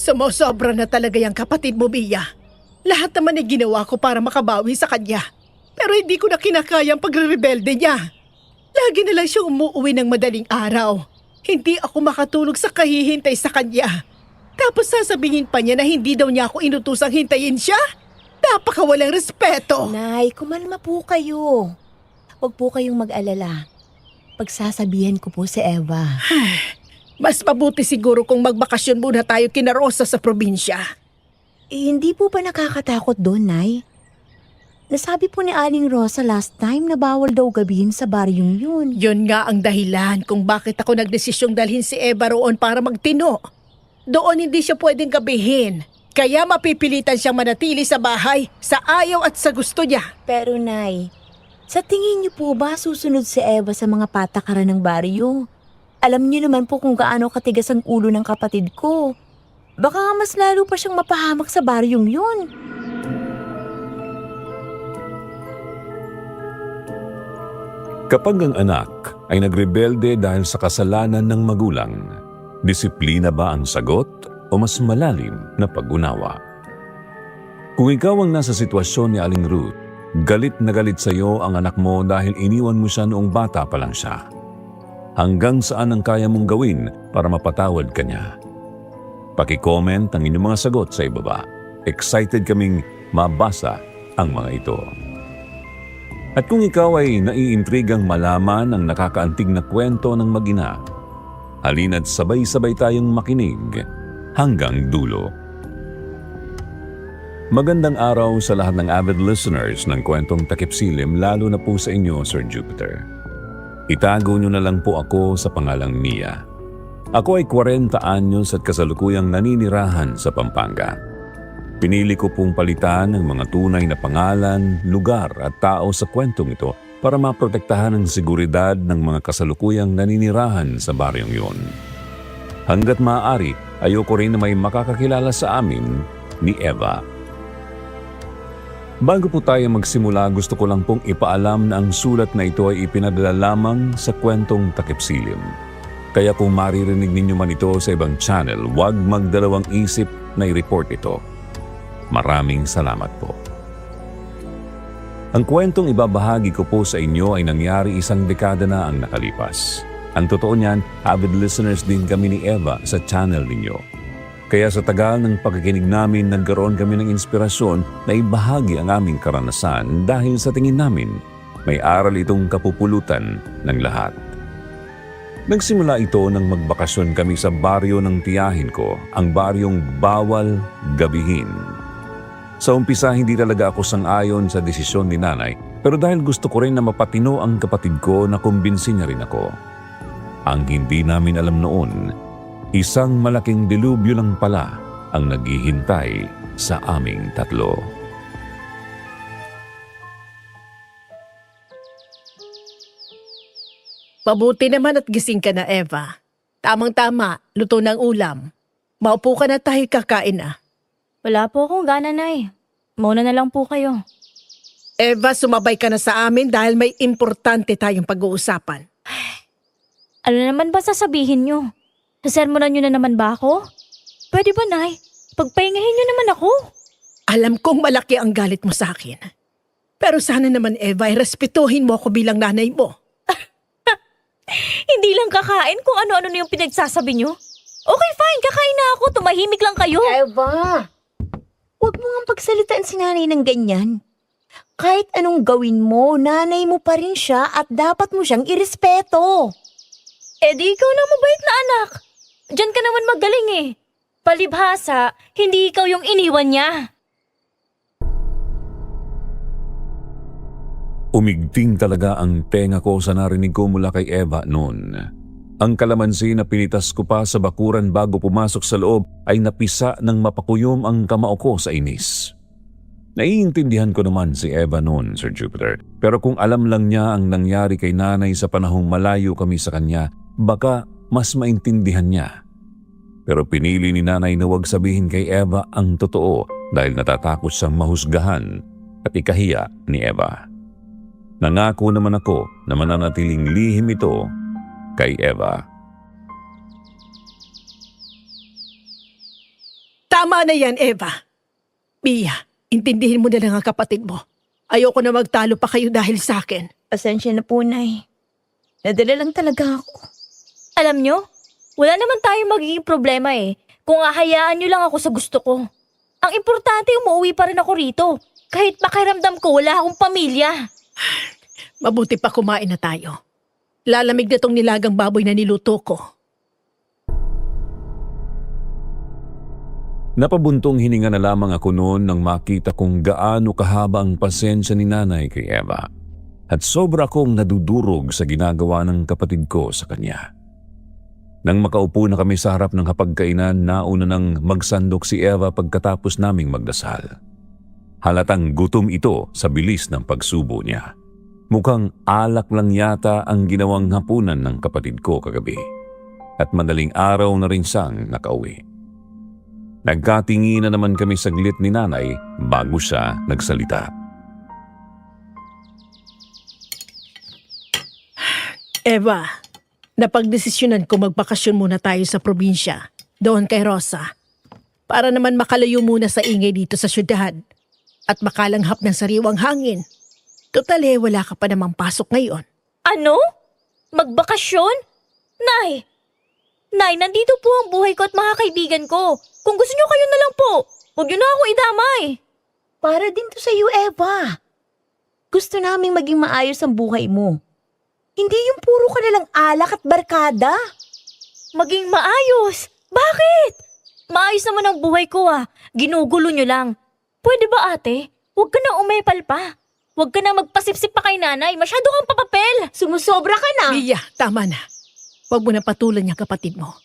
Sumusobra na talaga yung kapatid mo, Mia. Lahat naman ay ginawa ko para makabawi sa kanya. Pero hindi ko na kinakaya ang pagre-rebelde niya. Lagi na lang siya umuuwi ng madaling araw. Hindi ako makatulog sa kahihintay sa kanya. Tapos sasabihin pa niya na hindi daw niya ako inutusang hintayin siya? Napakawalang respeto. Nay, kumalma po kayo. Huwag po kayong mag-alala. Pagsasabihan ko po si Eva. Mas mabuti siguro kung magbakasyon muna tayo kina Rosa sa probinsya. Hindi po ba nakakatakot doon, Nay? Nasabi po ni Aling Rosa last time na bawal daw gabihin sa baryong yun. Yun nga ang dahilan kung bakit ako nagdesisyong dalhin si Eva roon para magtino. Doon hindi siya pwedeng gabihin. Kaya mapipilitan siyang manatili sa bahay sa ayaw at sa gusto niya. Pero Nay, sa tingin niyo po ba susunod si Eva sa mga patakaran ng baryo? Alam niyo naman po kung gaano katigas ang ulo ng kapatid ko. Baka nga mas lalo pa siyang mapahamak sa baryong yun. Kapag ang anak ay nagrebelde dahil sa kasalanan ng magulang, disiplina ba ang sagot o mas malalim na pag-unawa? Kung ikaw ang nasa sitwasyon ni Aling Ruth, galit na galit sa iyo ang anak mo dahil iniwan mo siya noong bata pa lang siya. Hanggang saan ang kaya mong gawin para mapatawad ka niya? Paki-comment ang inyong mga sagot sa ibaba. Excited kaming mabasa ang mga ito. At kung ikaw ay naiintrigang malaman ang nakakaantig na kwento ng mag-ina, halina't sabay-sabay tayong makinig hanggang dulo. Magandang araw sa lahat ng avid listeners ng Kwentong Takip Silim, lalo na po sa inyo, Sir Jupiter. Itago niyo na lang po ako sa pangalang Mia. Ako ay 40 anyos at kasalukuyang naninirahan sa Pampanga. Pinili ko pong palitan ng mga tunay na pangalan, lugar at tao sa kwentong ito para maprotektahan ang seguridad ng mga kasalukuyang naninirahan sa baryong yun. Hanggat maaari, ayoko rin na may makakakilala sa amin ni Eva. Bago po tayo magsimula, gusto ko lang pong ipaalam na ang sulat na ito ay ipinadala lamang sa Kwentong Takip Silim. Kaya kung maririnig ninyo man ito sa ibang channel, huwag magdalawang isip na i-report ito. Maraming salamat po. Ang kwentong ibabahagi ko po sa inyo ay nangyari 1 dekada na ang nakalipas. Ang totoo niyan, avid listeners din kami ni Eva sa channel ninyo. Kaya sa tagal ng pagkikinig namin, nagkaroon kami ng inspirasyon na ibahagi ang aming karanasan dahil sa tingin namin, may aral itong kapupulutan ng lahat. Nagsimula ito nang magbakasyon kami sa baryo ng tiyahin ko, ang baryong bawal gabihin. Sa umpisa, hindi talaga ako sang-ayon sa desisyon ni nanay, pero dahil gusto ko rin na mapatino ang kapatid ko, nakumbinsi niya rin ako. Ang hindi namin alam noon, isang malaking dilubyo lang pala ang naghihintay sa aming tatlo. Mabuti naman at gising ka na, Eva. Tamang-tama, luto ng ulam. Maupo ka na tayo, kakain na. Wala po akong gana, Nay. Mauna na lang po kayo. Eva, sumabay ka na sa amin dahil may importante tayong pag-uusapan. Ano naman ba sasabihin nyo? Sasermonan nyo na naman ba ako? Pwede ba, Nay? Pagpahingahin nyo naman ako. Alam kong malaki ang galit mo sa akin. Pero sana naman, Eva, ay respetuhin mo ako bilang nanay mo. Hindi lang kakain kung ano-ano na yung pinagsasabi nyo. Okay, fine. Kakain na ako. Tumahimik lang kayo. Eva, huwag mo nga pagsalitaan si nanay ng ganyan. Kahit anong gawin mo, nanay mo pa rin siya at dapat mo siyang irespeto. Eh di ikaw na mabait na anak. Diyan ka naman magaling eh. Palibhasa, hindi ikaw yung iniwan niya. Umigting talaga ang tenga ko sa narinig ko mula kay Eva noon. Ang kalamansi na pinitas ko pa sa bakuran bago pumasok sa loob ay napisa ng mapakuyom ang kamao ko sa inis. Naiintindihan ko naman si Eva noon, Sir Jupiter. Pero kung alam lang niya ang nangyari kay nanay sa panahong malayo kami sa kanya, baka mas maintindihan niya. Pero pinili ni nanay na huwag sabihin kay Eva ang totoo dahil natatakot siyang mahusgahan at ikahiya ni Eva. Nangako naman ako na mananatiling lihim ito kay Eva. Tama na yan, Eva. Mia, intindihin mo na lang ang kapatid mo. Ayoko na magtalo pa kayo dahil sa akin. Pasensya na po, Nay. Nadala lang talaga ako. Alam nyo, wala naman tayong magiging problema eh. Kung ahayaan nyo lang ako sa gusto ko. Ang importante, umuwi pa rin ako rito. Kahit pakiramdam ko, wala akong pamilya. Mabuti pa kumain na tayo. Lalamig na tong nilagang baboy na niluto ko. Napabuntong hininga na lamang ako noon nang makita kung gaano kahaba ang pasensya ni nanay kay Eva. At sobra akong nadudurog sa ginagawa ng kapatid ko sa kanya. Nang makaupo na kami sa harap ng hapagkainan, nauna nang magsandok si Eva pagkatapos naming magdasal. Halatang gutom ito sa bilis ng pagsubo niya. Mukhang alak lang yata ang ginawang hapunan ng kapatid ko kagabi. At madaling araw na rin siyang nakauwi. Nagkatingi na naman kami saglit ni nanay bago siya nagsalita. Eva, napagdesisyonan ko magbakasyon muna tayo sa probinsya, doon kay Rosa. Para naman makalayo muna sa ingay dito sa syudad at makalanghap ng sariwang hangin. Total wala ka pa namang pasok ngayon. Ano? Magbakasyon? Nay! Nay, nandito po ang buhay ko at mga kaibigan ko. Kung gusto nyo, kayo na lang po. Huwag nyo na ako idamay. Para din to sa iyo, Eva. Gusto naming maging maayos ang buhay mo. Hindi yung puro ka nalang alak at barkada. Maging maayos? Bakit? Maayos naman ang buhay ko Ginugulo nyo lang. Pwede ba ate? Huwag ka na umepal pa. Huwag ka na magpasipsip pa kay nanay. Masyado kang papapel. Sumusobra ka na. Mia, tama na. Huwag mo na patulan niya kapatid mo.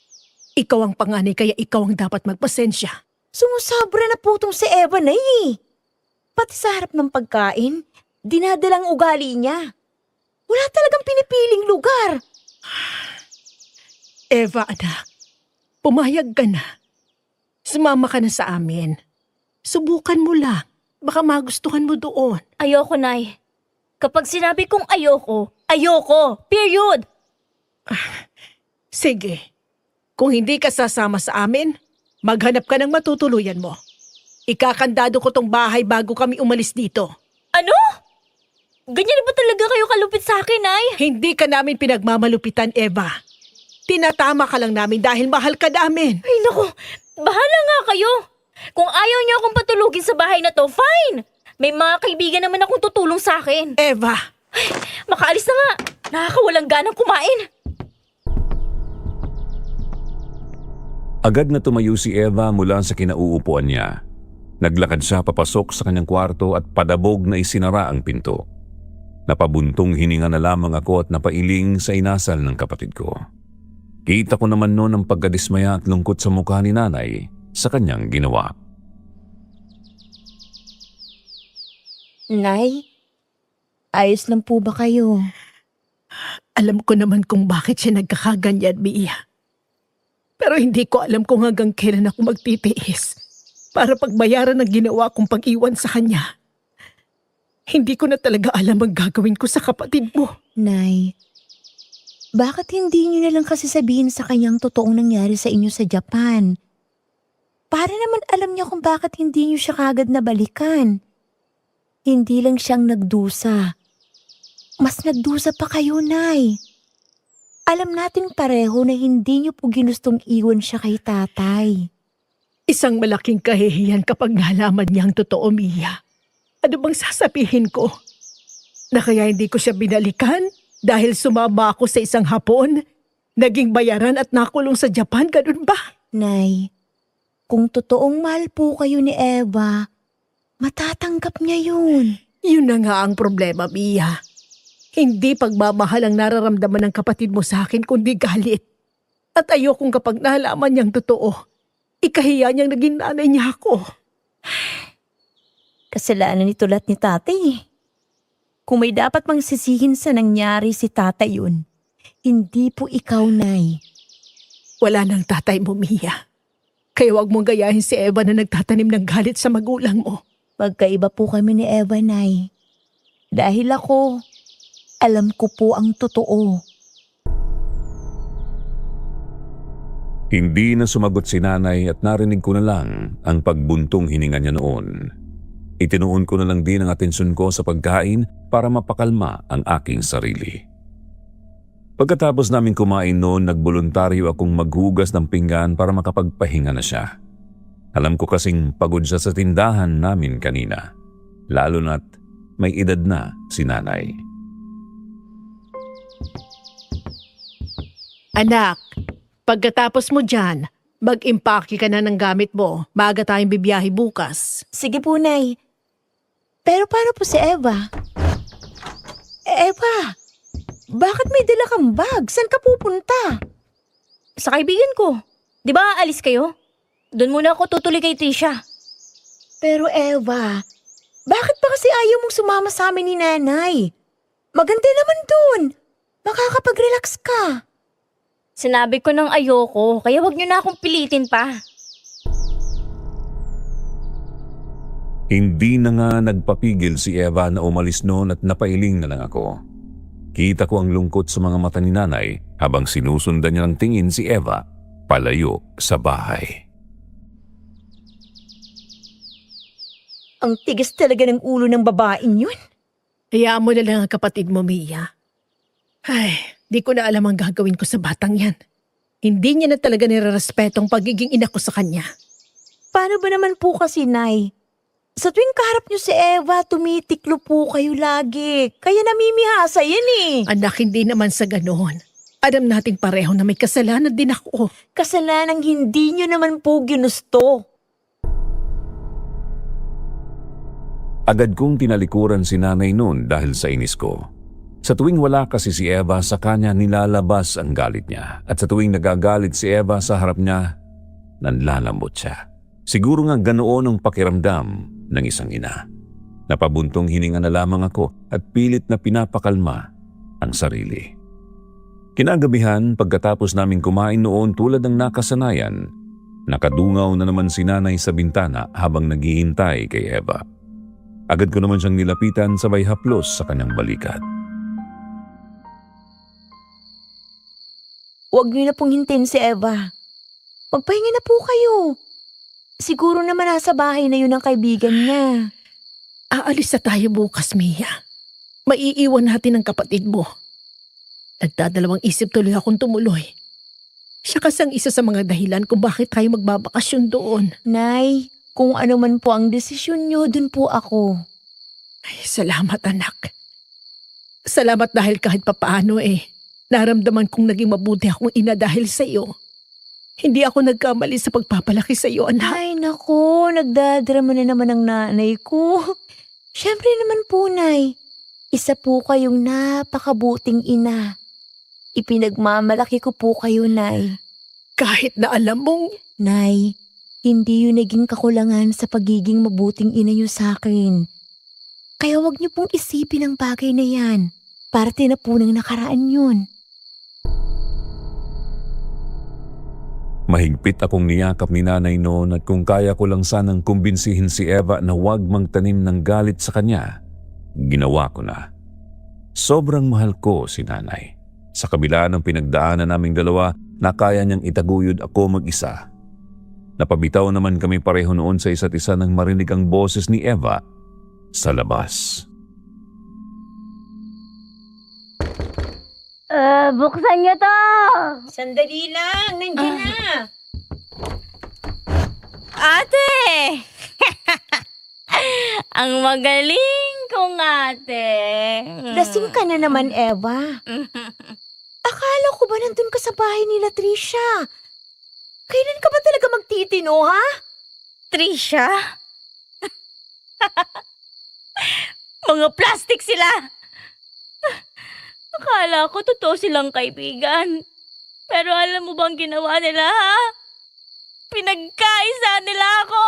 Ikaw ang panganay kaya ikaw ang dapat magpasensya. Sumusobra na po tong si Eva na Pati sa harap ng pagkain, dinadalang ugali niya. Wala talagang pinipiling lugar. Eva, anak, pumayag ka na. Sumama ka na sa amin. Subukan mo lang. Baka magustuhan mo doon. Ayoko, Nay. Kapag sinabi kong ayoko, ayoko. Period. Sige. Kung hindi ka sasama sa amin, maghanap ka ng matutuluyan mo. Ikakandado ko tong bahay bago kami umalis dito. Ano? Ganyan ba talaga kayo kalupit sa akin, Nay? Hindi ka namin pinagmamalupitan, Eva. Tinatama ka lang namin dahil mahal ka namin. Ay, naku. Bahala nga kayo. Kung ayaw niyo akong patulugin sa bahay na to, fine. May mga kaibigan naman akong tutulong sa akin. Eva, Makaalis na nga. Nakakawalang ganang kumain. Agad na tumayo si Eva mula sa kinauupuan niya. Naglakad siya papasok sa kanyang kwarto at padabog na isinara ang pinto. Napabuntong hininga na lamang ako at napailing sa inasal ng kapatid ko. Kita ko naman noon ang pagkadismaya at lungkot sa mukha ni nanay sa kanyang ginawa. Nay, ayos lang po ba kayo? alam ko naman kung bakit siya nagkakaganyan, Mia. Pero hindi ko alam kung hanggang kailan ako magtitiis para pagbayaran ng ginawa kong pag-iwan sa kanya. Hindi ko na talaga alam ang gagawin ko sa kapatid mo. Nay, bakit hindi niyo na lang kasi sabihin sa kanyang totoong nangyari sa inyo sa Japan? Para naman alam niya kung bakit hindi niyo siya kagad nabalikan. Hindi lang siyang nagdusa. Mas nagdusa pa kayo, Nay. Alam natin pareho na hindi niyo po ginustong iwan siya kay tatay. Isang malaking kahihiyan kapag nalaman niya ang totoo, Mia. Ano bang sasabihin ko? Na kaya hindi ko siya binalikan dahil sumama ako sa isang Hapon, naging bayaran at nakulong sa Japan, ganun ba? Nay, kung totoong mahal po kayo ni Eva, matatanggap niya yun. Yun na nga ang problema, Mia. Hindi pagmamahal ang nararamdaman ng kapatid mo sa akin, kundi galit. At ayokong kapag nalaman niyang totoo, ikahiya niyang naging nanay niya ako. Kasalanan ni Tulat ni tatay eh. Kung may dapat mang sisihin sa nangyari si tatay yun, hindi po ikaw, Nay. Wala nang tatay mo, Mia. Kaya wag mong gayahin si Eva na nagtatanim ng galit sa magulang mo. Magkaiba po kami ni Eva, Nay. Dahil ako, alam ko po ang totoo. Hindi na sumagot si nanay at narinig ko na lang ang pagbuntong hininga niya noon. Itinuon ko na lang din ang atensyon ko sa pagkain para mapakalma ang aking sarili. Pagkatapos namin kumain noon, nagboluntaryo akong maghugas ng pinggan para makapagpahinga na siya. Alam ko kasing pagod siya sa tindahan namin kanina, lalo na't may edad na si nanay. Anak, pagkatapos mo dyan, mag-impake ka na ng gamit mo. Maaga tayong bibiyahe bukas. Sige po, Nay. Pero paano po si Eva? Eva, bakit may dala kang bag? Saan ka pupunta? Sa kaibigan ko. Di ba aalis kayo? Doon muna ako tutuloy kay Trisha. Pero Eva, bakit pa kasi ayaw mong sumama sa amin ni Nanay? Maganda naman dun. Makakapag-relax ka. Sinabi ko ng ayoko, kaya wag niyo na akong pilitin pa. Hindi na nga nagpapigil si Eva na umalis noon at napailing na lang ako. Kita ko ang lungkot sa mga mata ni nanay habang sinusundan niya ng tingin si Eva palayo sa bahay. Ang tigas talaga ng ulo ng babaeng yun. Hayaan mo na lang ang kapatid mo, Mia. Ay, di ko na alam ang gagawin ko sa batang yan. Hindi niya na talaga nire-respeto ang pagiging ina ko sa kanya. Paano ba naman po kasi, Nay? Sa tuwing kaharap niyo si Eva, tumitiklo po kayo lagi. Kaya namimihasa yan eh. Anak, hindi naman sa ganoon. Alam nating pareho na may kasalanan din ako. Kasalanang hindi niyo naman po ginusto. Agad kong tinalikuran si nanay noon dahil sa inis ko. Sa tuwing wala kasi si Eva, sa kanya nilalabas ang galit niya. At sa tuwing nagagalit si Eva sa harap niya, nanlalambot siya. Siguro nga ganoon ang pakiramdam ng isang ina. Napabuntong hininga na lamang ako at pilit na pinapakalma ang sarili. Kinagabihan, pagkatapos naming kumain noon tulad ng nakasanayan, nakadungaw na naman si nanay sa bintana habang naghihintay kay Eva. Agad ko naman siyang nilapitan sabay haplos sa kanyang balikat. Huwag niyo na pong hintayin si Eva. Magpahinga na po kayo. Siguro naman nasa bahay na yun ang kaibigan niya. Aalis na tayo bukas, Mia. Maiiwan natin ang kapatid mo. Nagdadalawang isip tuloy akong tumuloy. Siya kasi ang isa sa mga dahilan kung bakit tayo magbabakasyon doon. Nay, kung ano man po ang desisyon niyo, dun po ako. Ay, salamat anak. Salamat dahil kahit papaano naramdaman kong naging mabuti akong ina dahil sa iyo. Hindi ako nagkamali sa pagpapalaki sa iyo, anak. Ay, nako, nagdadrama na naman ang nanay ko. Siyempre naman po, Nay. Isa po kayong napakabuting ina. Ipinagmamalaki ko po kayo, Nay. Kahit na alam mong Nay, hindi yun naging kakulangan sa pagiging mabuting ina niyo sa akin. Kaya wag niyo pong isipin ang bagay na yan. Parte na po ng nakaraan yun. Mahigpit akong niyakap ni nanay noon at kung kaya ko lang sanang kumbinsihin si Eva na huwag magtanim ng galit sa kanya, ginawa ko na. Sobrang mahal ko si nanay. Sa kabila ng pinagdaanan naming dalawa, nakaya niyang itaguyod ako mag-isa. Napabitaw naman kami pareho noon sa isa't isa nang marinig ang boses ni Eva sa labas. Buksan niyo to! Sandali lang, nandiyan na. Ate! Ang magaling kong ate. Lasing ka na naman, Eva. Akala ko ba nandun ka sa bahay nila, Trisha? Kailan ka ba talaga magtitino, ha? Trisha? Mga plastic sila! Akala ko totoo silang kaibigan. Pero alam mo bang ginawa nila, ha? Pinagkaisa nila ako!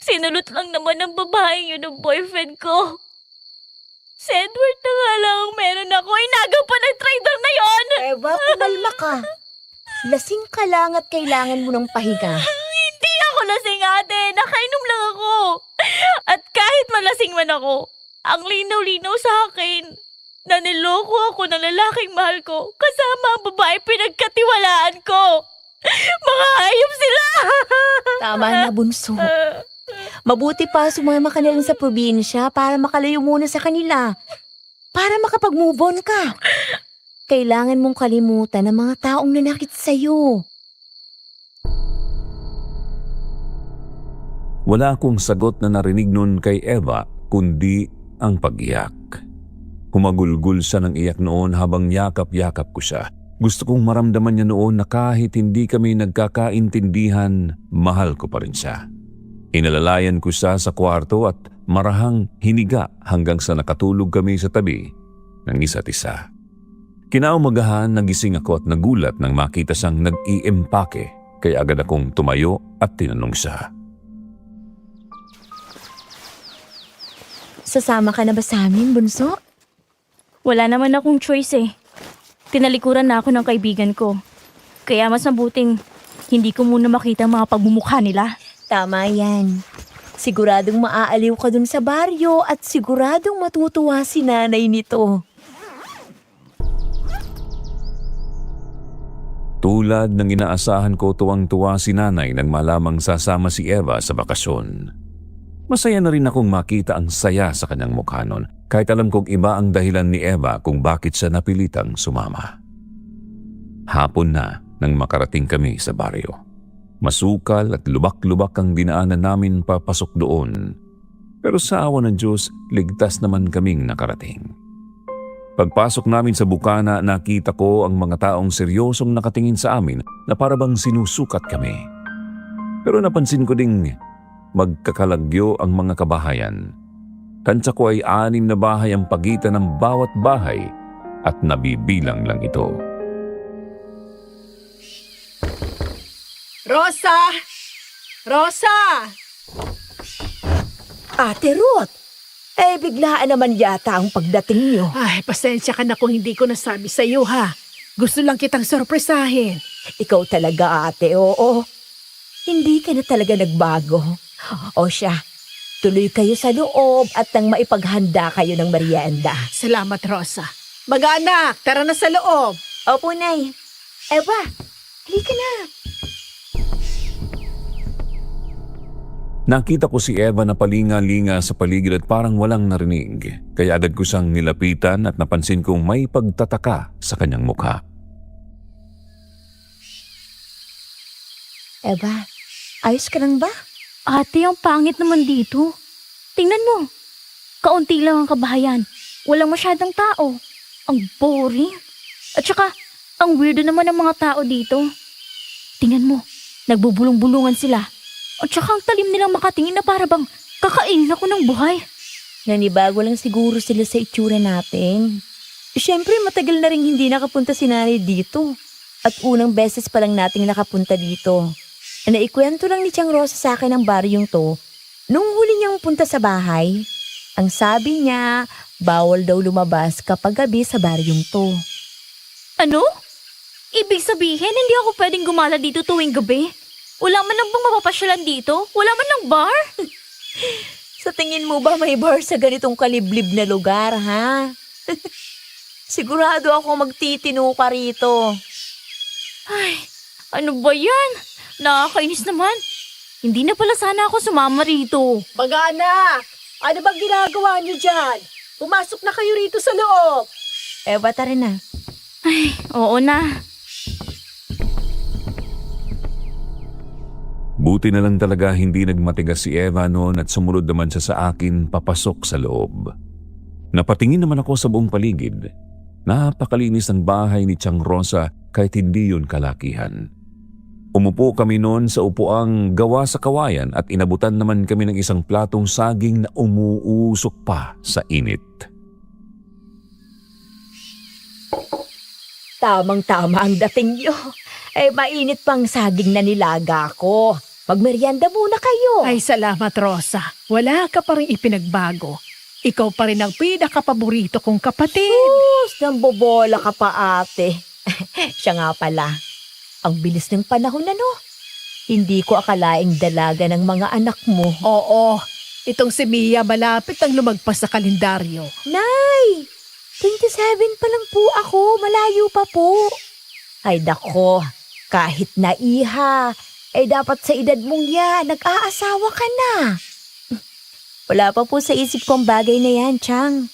Sinulot lang naman ng babaeng yun ng boyfriend ko. Si Edward na nga lang ang meron ako. Inagaw pa ng traitor na yon! Eva, kumalma ka. Lasing ka lang at kailangan mo ng pahinga. Hindi ako lasing, ate. Nakainom lang ako. At kahit malasing man ako, ang linaw-linaw sa akin. Naniloko ako ng lalaking mahal ko kasama ang babae pinagkatiwalaan ko. Mga hayop sila! Tama na, bunso. Mabuti pa sumama ka na lang sa probinsya para makalayo muna sa kanila. Para makapag-move on ka. Kailangan mong kalimutan ang mga taong nanakit sa'yo. Wala akong sagot na narinig nun kay Eva kundi ang pag-iyak. Humagulgul siya ng iyak noon habang yakap-yakap ko siya. Gusto kong maramdaman niya noon na kahit hindi kami nagkakaintindihan, mahal ko pa rin siya. Inalalayan ko siya sa kwarto at marahang hiniga hanggang sa nakatulog kami sa tabi ng isa't isa. Kinaumagahan nagising ako at nagulat nang makita siyang nag-iimpake kaya agad akong tumayo at tinanong siya. Sasama ka na ba sa amin, bunso? Wala naman akong choice eh. Tinalikuran na ako ng kaibigan ko. Kaya mas mabuting hindi ko muna makita ang mga pagmumukha nila. Tama yan. Siguradong maaaliw ka dun sa baryo at siguradong matutuwa si nanay nito. Tulad ng inaasahan ko, tuwang-tuwa si nanay nang malamang sasama si Eva sa bakasyon. Masaya na rin akong makita ang saya sa kanyang mukha nun, kahit alam kong iba ang dahilan ni Eva kung bakit siya napilitang sumama. Hapon na nang makarating kami sa baryo. Masukal at lubak-lubak ang dinaanan namin papasok doon. Pero sa awa ng Diyos, ligtas naman kaming nakarating. Pagpasok namin sa bukana, nakita ko ang mga taong seryosong nakatingin sa amin na parabang sinusukat kami. Pero napansin ko ding magkakalagyo ang mga kabahayan. Tansya ko ay 6 na bahay ang pagitan ng bawat bahay at nabibilang lang ito. Rosa! Rosa! Ate Ruth, biglaan naman yata ang pagdating niyo. Ay, pasensya ka na kung hindi ko nasabi sa iyo, ha? Gusto lang kitang sorpresahin. Ikaw talaga, ate, oo. Hindi ka na talaga nagbago. O siya, tuloy kayo sa loob at nang maipaghanda kayo ng merienda. Salamat, Rosa. Mag-anak, tara na sa loob. Opo, Nay. Eva, halika na. Nakita ko si Eva na palinga-linga sa paligid at parang walang narinig. Kaya agad ko siyang nilapitan at napansin kong may pagtataka sa kanyang mukha. Eva, ayos ka lang ba? Ate, ang pangit naman dito. Tingnan mo. Kaunti lang ang kabahayan. Walang masyadong tao. Ang boring. At saka, ang weirdo naman ng mga tao dito. Tingnan mo, nagbubulong-bulungan sila. At saka ang talim nilang makatingin na para bang kakainin ako ng buhay. Nanibago lang siguro sila sa itsura natin. Siyempre, matagal na rin hindi nakapunta si nanay dito. At unang beses pa lang nating nakapunta dito. Naikwento lang ni Tiang Rosa sa akin ang baryong to. Nung huli niyang punta sa bahay, ang sabi niya, bawal daw lumabas kapag gabi sa baryong to. Ano? Ibig sabihin, hindi ako pwedeng gumala dito tuwing gabi? Wala man lang bang mapapasyalan dito? Wala man lang bar? Sa tingin mo ba may bar sa ganitong kaliblib na lugar, ha? Sigurado ako magtitino ka rito. Ay, ano ba yan? Nakakainis naman. Hindi na pala sana ako sumama rito. Mag-anak, ano bang ginagawa niyo dyan? Pumasok na kayo rito sa loob. Eva, tara na. Ay, oo na. Buti na lang talaga hindi nagmatigas si Eva noon at sumunod naman siya sa akin papasok sa loob. Napatingin naman ako sa buong paligid. Napakalinis ang bahay ni Tiang Rosa kahit hindi yun kalakihan. Umupo kami noon sa upuang gawa sa kawayan at inabutan naman kami ng isang platong saging na umuusok pa sa init. Tamang-tama ang dating niyo. Mainit pang saging na nilaga ko. Magmerienda muna kayo. Ay, salamat, Rosa. Wala ka pa rin ipinagbago. Ikaw pa rin ang pinakapaborito kong kapatid. Sus, nambobola ka pa, ate. Siya nga pala. Ang bilis ng panahon na, no? Hindi ko akalaing dalaga ng mga anak mo. Oo, itong si Mia malapit ang lumagpas sa kalendaryo. Nay! 27 pa lang po ako, malayo pa po. Ay dako, kahit na iha, dapat sa edad mong yan, nag-aasawa ka na. Wala pa po sa isip kong bagay na yan, Chang.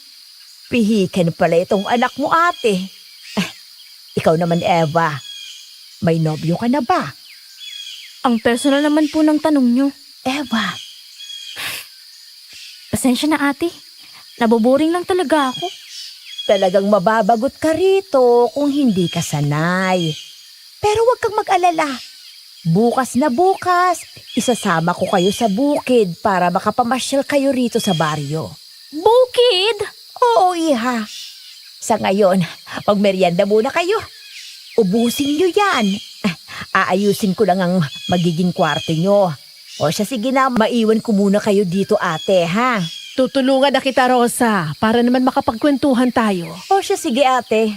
Pihikan pala itong anak mo, ate. Ikaw naman, Eva. May nobyo ka na ba? Ang personal naman po ng tanong nyo. Eva, Pasensya na ate. Naboboring lang talaga ako. talagang mababagot ka rito kung hindi ka sanay. Pero huwag kang mag-alala. Bukas na bukas, isasama ko kayo sa bukid para makapamasyal kayo rito sa baryo. Bukid! Oo, iha. Sa ngayon, magmeryenda muna kayo. Ubusin nyo yan. Aayusin ko lang ang magiging kwarto nyo. O siya, sige na, maiwan ko muna kayo dito, ate, ha? Tutulungan na kita, Rosa, para naman makapagkwentuhan tayo. O siya, sige, ate.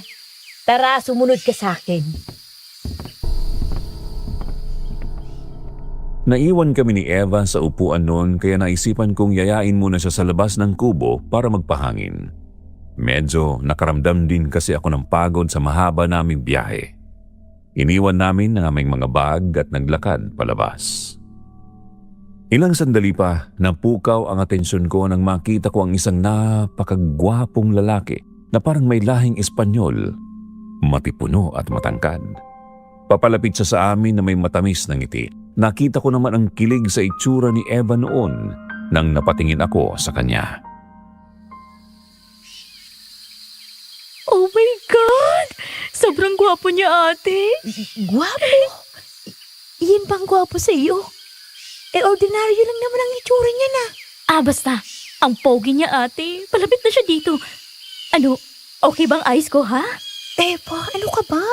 Tara, sumunod ka sa akin. Naiwan kami ni Eva sa upuan noon kaya naisipan kong yayain muna siya sa labas ng kubo para magpahangin. Medyo nakaramdam din kasi ako ng pagod sa mahaba naming biyahe. Iniwan namin ang aming mga bag at naglakad palabas. Ilang sandali pa, napukaw ang atensyon ko nang makita ko ang isang napakagwapong lalaki na parang may lahing Espanyol, matipuno at matangkad. Papalapit siya sa amin na may matamis na ngiti. Nakita ko naman ang kilig sa itsura ni Eva noon nang napatingin ako sa kanya. Oh my God! Sobrang gwapo niya ate. Gwapo? Iyan bang gwapo sa iyo? Ordinaryo lang naman ang itsura niya na. Basta. Ang pogi niya ate. Palapit na siya dito. Ano, okay bang eyes ko ha? Eva, ano ka ba?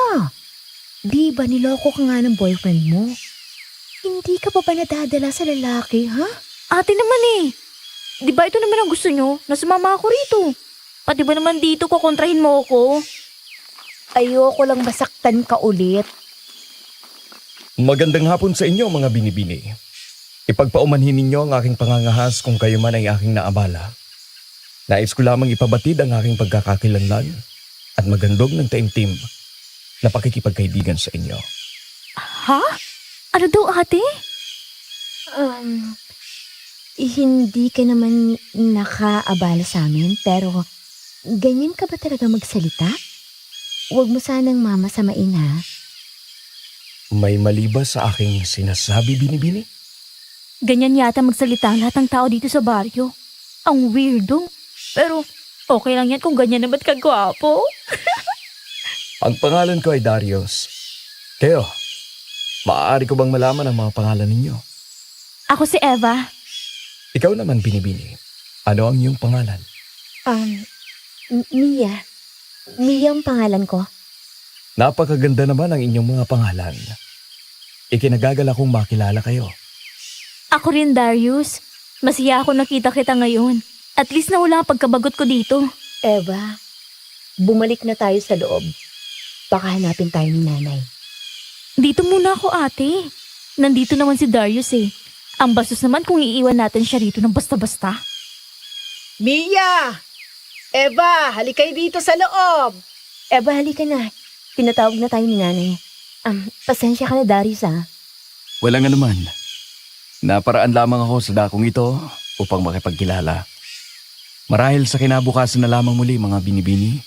Di ba niloko ka nga ng boyfriend mo? Hindi ka pa ba nadadala sa lalaki, ha? Ate naman eh. Di ba ito naman ang gusto nyo? Na sumama ako rito. Pati ba naman dito kukontrahin mo ako? Ayoko lang masaktan ka ulit. Magandang hapon sa inyo mga binibini. Ipagpaumanhin ninyo ang aking pangangahas kung kayo man ay aking naabala. Nais ko lamang ipabatid ang aking pagkakakilanlan at magandog ng taimtim na pakikipagkaibigan sa inyo. Ha? Ano daw ate? Hindi ka naman nakaabala sa amin, pero ganyan ka ba talaga magsalita? Huwag mo sanang mamasamain, ha? May mali ba sa aking sinasabi, binibini? Ganyan yata magsalita ang lahat ng tao dito sa baryo. Ang weirdo. Pero okay lang yan kung ganyan naman kagwapo. Ang pangalan ko ay Darius. Kayo, maaari ko bang malaman ang mga pangalan ninyo? Ako si Eva. Ikaw naman, binibini. Ano ang iyong pangalan? Mia. Mia ang pangalan ko. Napakaganda naman ang inyong mga pangalan. Ikinagagal akong makilala kayo. Ako rin, Darius. Masaya ako nakita kita ngayon. At least nawala ang pagkabagot ko dito. Eva, bumalik na tayo sa loob. Baka hanapin tayo ni nanay. Dito muna ako, ate. Nandito naman si Darius eh. Ang bastos naman kung iiwan natin siya rito ng basta-basta. Mia! Eva, halikay dito sa loob! Eva, halika na. Tinatawag na tayo ni nanay. Pasensya ka na, Darius, ha? Walang anuman. Naparaan lamang ako sa dakong ito upang makipagkilala. Marahil sa kinabukasan na lamang muli mga binibini.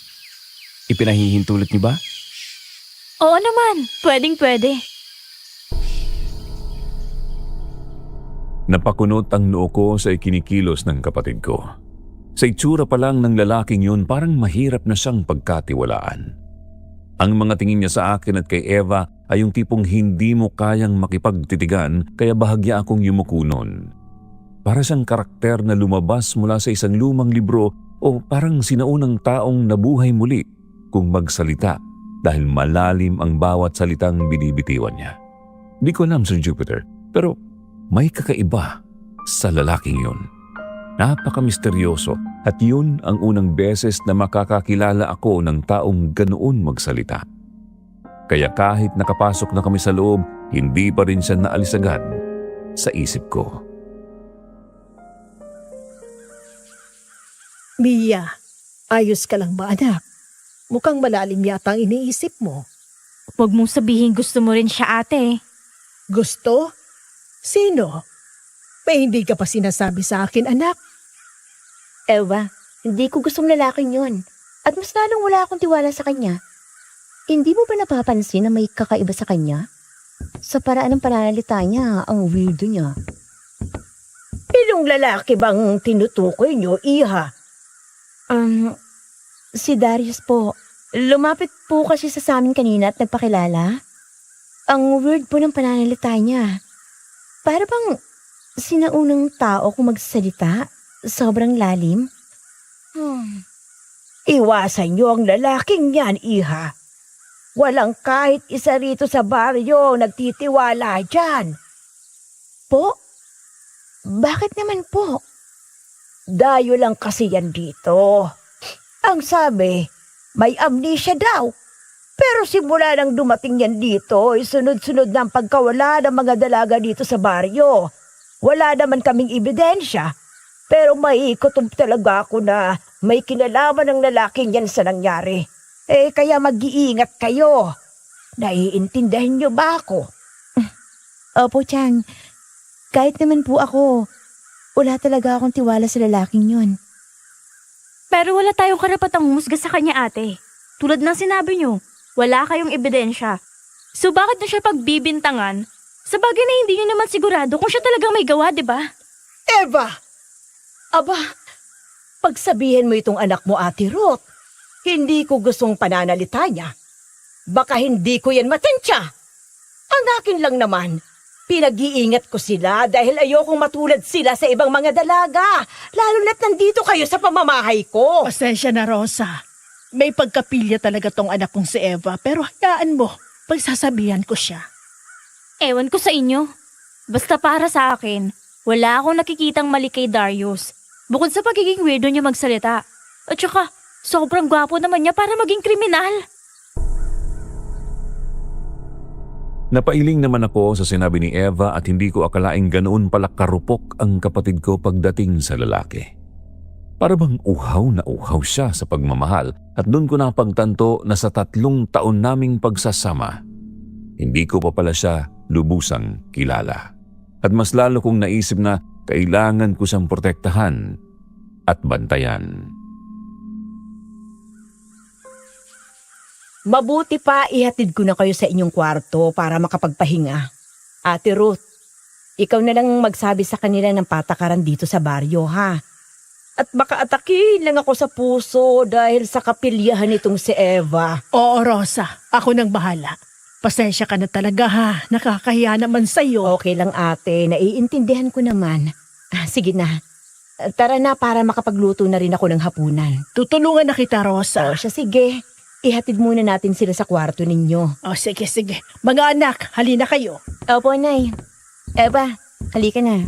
Ipinahihintulot niyo ba? Oo naman, pwedeng-pwede. Napakunot ang noo ko sa ikinikilos ng kapatid ko. Sa itsura pa lang ng lalaking yun, parang mahirap na siyang pagkatiwalaan. Ang mga tingin niya sa akin at kay Eva ay yung tipong hindi mo kayang makipagtitigan kaya bahagya akong yumuko nun. Para siyang karakter na lumabas mula sa isang lumang libro o parang sinaunang taong nabuhay muli kung magsalita dahil malalim ang bawat salitang binibitiwan niya. Di ko alam, Sir Jupiter, pero may kakaiba sa lalaking yun. Napaka-misteryoso at yun ang unang beses na makakakilala ako ng taong ganoon magsalita. Kaya kahit nakapasok na kami sa loob, hindi pa rin siya naalis agad sa isip ko. Mia, Ayos ka lang ba, anak? Mukhang malalim yata ang iniisip mo. Huwag mong sabihin gusto mo rin siya, ate. Gusto? Sino? May hindi ka pa sinasabi sa akin, anak. Eva, hindi ko gustong lalaking yun. At mas lalong wala akong tiwala sa kanya. Hindi mo ba napapansin na may kakaiba sa kanya? Sa paraan ng pananalita niya, ang weirdo niya. Ilong lalaki bang tinutukoy niyo, Iha? Si Darius po. Lumapit po kasi sa amin kanina at nagpakilala. Ang weird po ng pananalita niya. Para bang sinaunang tao kung magsalita. Sobrang lalim. Iwasan niyo ang lalaking yan, Iha. Walang kahit isa rito sa baryo nagtitiwala dyan. Po? Bakit naman po? Dayo lang kasi yan dito. Ang sabi, may amnesia daw. Pero simula nang dumating yan dito, sunod-sunod na ang pagkawala ng mga dalaga dito sa baryo. Wala naman kaming ebidensya. Pero maikutob talaga ako na may kinalaman ng lalaking yan sa nangyari. Kaya mag-iingat kayo. Naiintindihan niyo ba ako? Opo, Chang. Kahit naman po ako, wala talaga akong tiwala sa lalaking yun. Pero wala tayong karapatang humusga sa kanya, ate. Tulad ng sinabi niyo, wala kayong ebidensya. So bakit na siya pagbibintangan? Sa bagay na hindi niyo naman sigurado kung siya talagang may gawa, di ba? Eva! Aba, pagsabihin mo itong anak mo, Ate Ruth. Hindi ko gustong pananalita niya. Baka hindi ko yan matensya. Ang akin lang naman, pinag-iingat ko sila dahil ayokong matulad sila sa ibang mga dalaga. Lalo na't nandito kayo sa pamamahay ko. Pasensya na, Rosa. May pagkapilya talaga tong anak kong si Eva, pero hayaan mo, pagsasabihan ko siya. Ewan ko sa inyo. Basta para sa akin, wala akong nakikitang mali kay Darius. Bukod sa pagiging weirdo niya magsalita. At saka, sobrang gwapo naman niya para maging kriminal. Napailing naman ako sa sinabi ni Eva at hindi ko akalaing ganoon pala karupok ang kapatid ko pagdating sa lalaki. Para bang uhaw na uhaw siya sa pagmamahal at doon ko napagtanto na sa 3 taon naming pagsasama, hindi ko pa pala siya lubusang kilala. At mas lalo kong naisip na kailangan ko siyang protektahan at bantayan. Mabuti pa ihatid ko na kayo sa inyong kwarto para makapagpahinga. Ate Ruth, ikaw na lang magsabi sa kanila ng patakaran dito sa baryo, ha? At baka atakin lang ako sa puso dahil sa kapilyahan nitong si Eva. Oo, Rosa. Ako nang bahala. Pasensya ka na talaga, ha? Nakakahiya naman sa'yo. Okay lang, ate. Naiintindihan ko naman. Sige na. Tara na para makapagluto na rin ako ng hapunan. Tutulungan na kita, Rosa. O siya, sige. Ihatid muna natin sila sa kwarto ninyo. O, sige, sige. Mga anak, halina kayo. Opo, Nay. Eva, halika na.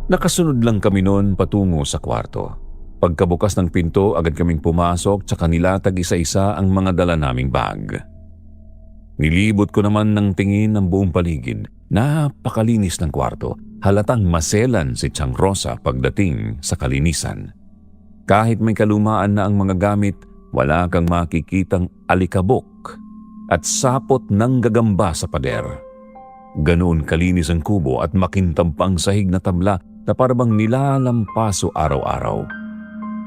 Nakasunod lang kami noon patungo sa kwarto. Pagkabukas ng pinto, agad kaming pumasok tsaka nilatag isa-isa ang mga dala naming bag. Nilibot ko naman ng tingin ang buong paligid. Napakalinis ng kwarto. Halatang maselan si Chang Rosa pagdating sa kalinisan. Kahit may kalumaan na ang mga gamit, wala kang makikitang alikabok at sapot ng gagamba sa pader. Ganoon kalinis ang kubo at makintab pa ang sahig na tabla na parabang nilalampaso araw-araw.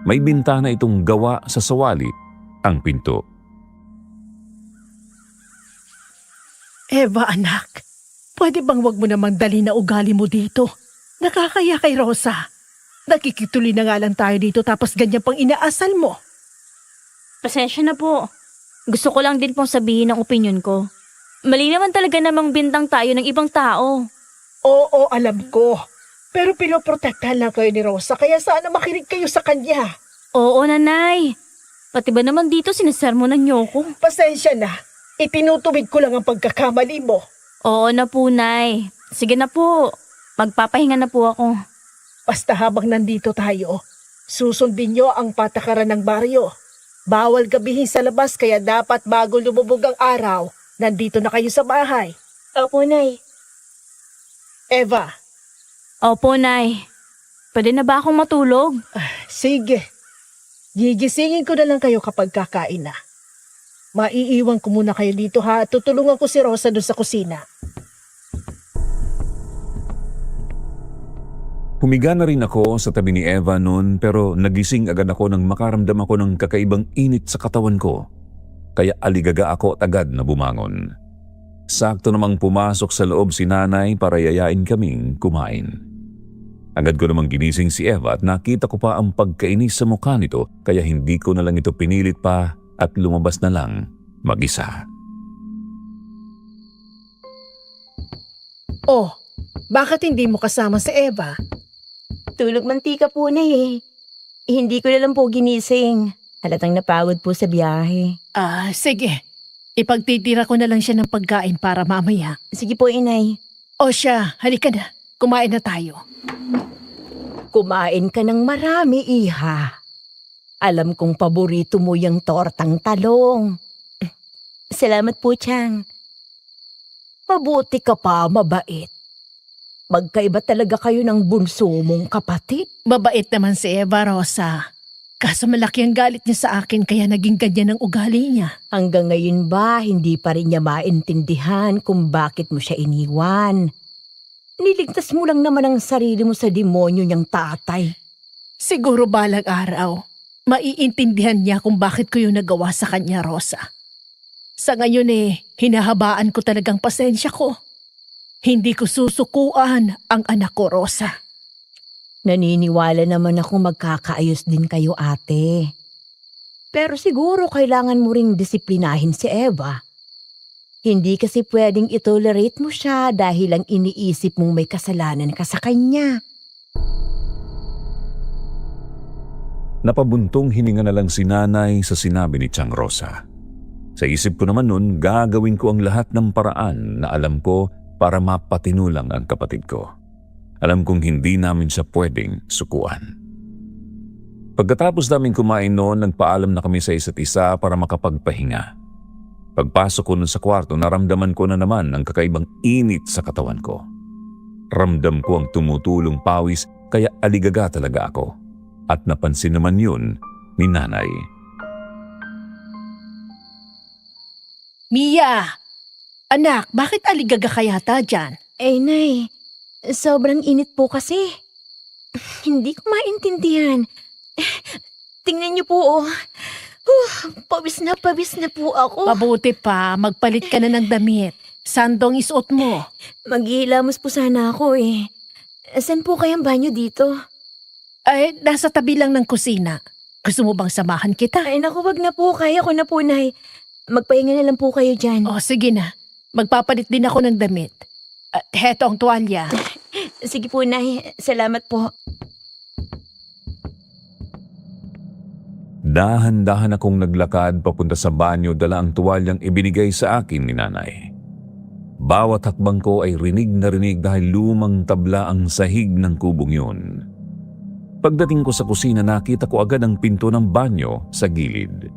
May bintana itong gawa sa sawali ang pinto. Eva, anak. Pwede bang wag mo namang dali na ugali mo dito? Nakakaya kay Rosa. Nakikituloy na nga lang tayo dito tapos ganyan pang inaasal mo. Pasensya na po. Gusto ko lang din pong sabihin ang opinyon ko. Mali naman talaga namang bintang tayo ng ibang tao. Oo, alam ko. Pero pinoprotektahan lang kayo ni Rosa kaya sana makinig kayo sa kanya. Oo, nanay. Pati ba naman dito sinasermonan niyo ko? Pasensya na. Itinutubig ko lang ang pagkakamali mo. Oo na po, nay. Sige na po. Magpapahinga na po ako. Basta habang nandito tayo, susundin niyo ang patakaran ng baryo. Bawal gabihin sa labas kaya dapat bago lumubog ang araw, nandito na kayo sa bahay. Opo, Nay. Eva, Opo, nay. Pwede na ba akong matulog? Sige. Gigisingin ko na lang kayo kapag kakain na. Maiiwan ko muna kayo dito ha. Tutulungan ko si Rosa doon sa kusina. Humiga na rin ako sa tabi ni Eva noon pero nagising agad ako nang makaramdam ako ng kakaibang init sa katawan ko. Kaya aligaga ako at agad na bumangon. Sakto namang pumasok sa loob si nanay para yayain kaming kumain. Agad ko namang ginising si Eva at nakita ko pa ang pagkainis sa mukha nito kaya hindi ko na lang ito pinilit pa at lumabas na lang mag-isa. Oh, bakit hindi mo kasama si Eva? Tulog mantika po na eh. Hindi ko na lang po ginising. Halatang napagod po sa biyahe. Sige. Ipagtitira ko na lang siya ng pagkain para mamaya. Sige po, inay. O siya, halika na. Kumain na tayo. Kumain ka ng marami, iha. Alam kong paborito mo yung tortang talong. Salamat po, Chang. Mabuti ka pa, mabait. Magkaiba talaga kayo ng bunso mong kapatid. Mabait naman si Eva, Rosa. Kaso malaki ang galit niya sa akin kaya naging ganyan ang ugali niya. Hanggang ngayon ba, hindi pa rin niya maintindihan kung bakit mo siya iniwan? Niligtas mo lang naman ang sarili mo sa demonyo niyang tatay. Siguro balang araw, maiintindihan niya kung bakit ko yung nagawa sa kanya, Rosa. Sa ngayon hinahabaan ko talagang pasensya ko. Hindi ko susukuan ang anak ko, Rosa. Naniniwala naman ako magkakaayos din kayo, ate. Pero siguro kailangan mo ring disiplinahin si Eva. Hindi kasi pwedeng itolerate mo siya dahil lang iniisip mong may kasalanan ka sa kanya. Napabuntong hininga na lang si nanay sa sinabi ni Chang Rosa. Sa isip ko naman noon, gagawin ko ang lahat ng paraan na alam ko para mapatinulang ang kapatid ko. Alam kong hindi namin siya pwedeng sukuan. Pagkatapos namin kumain noon, nagpaalam na kami sa isa't isa para makapagpahinga. Pagpasok ko nun sa kwarto, naramdaman ko na naman ang kakaibang init sa katawan ko. Ramdam ko ang tumutulong pawis kaya aligaga talaga ako. At napansin naman yun ni nanay. Mia! Anak, bakit aligaga ka yata dyan? Nay, sobrang init po kasi. Hindi ko maintindihan. Tingnan niyo po, oh. Pawis na po ako. Mabuti pa, magpalit ka na ng damit. Sandong isuot mo. Maghihilamos po sana ako eh. Saan po kayang banyo dito? Ay, nasa tabi lang ng kusina. Gusto mo bang samahan kita? Ay naku, wag na po. Kaya ko na po, Nay. Magpahinga na lang po kayo dyan. O, sige na. Magpapalit din ako ng damit. Heto ang tuwalya. Sige po, Nay. Salamat po. Dahan-dahan akong naglakad papunta sa banyo dala ang tuwalyang ibinigay sa akin ni nanay. Bawat hakbang ko ay rinig na rinig dahil lumang tabla ang sahig ng kubong yun. Pagdating ko sa kusina, nakita ko agad ang pinto ng banyo sa gilid.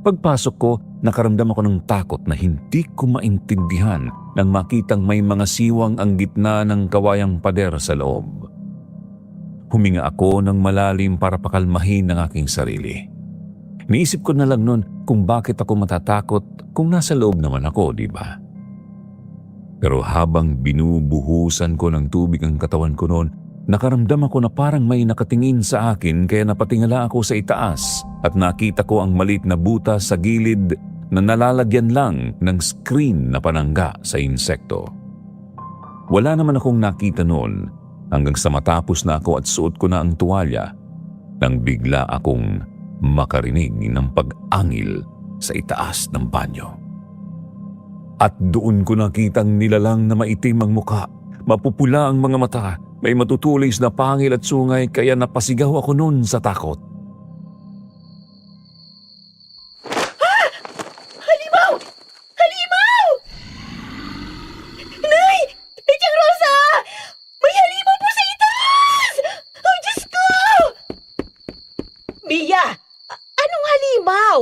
Pagpasok ko, nakaramdam ako ng takot na hindi ko maintindihan nang makitang may mga siwang ang gitna ng kawayang pader sa loob. Huminga ako ng malalim para pakalmahin ang aking sarili. Niisip ko na lang noon kung bakit ako matatakot kung nasa loob naman ako, di ba? Pero habang binubuhusan ko ng tubig ang katawan ko noon, nakaramdam ako na parang may nakatingin sa akin kaya napatingala ako sa itaas at nakita ko ang maliit na butas sa gilid na nalalagyan lang ng screen na panangga sa insekto. Wala naman akong nakita noon hanggang sa matapos na ako at suot ko na ang tuwalya nang bigla akong makarinig ng pag-angil sa itaas ng banyo. At doon ko nakitang nilalang na maitim ang muka, mapupula ang mga mata, may matutulis na pangil at sungay kaya napasigaw ako noon sa takot. Halimaw! Halimaw! Nay! Etiang Rosa! May halimaw po sa itaas! Oh, Diyos ko! Mia! Anong halimaw?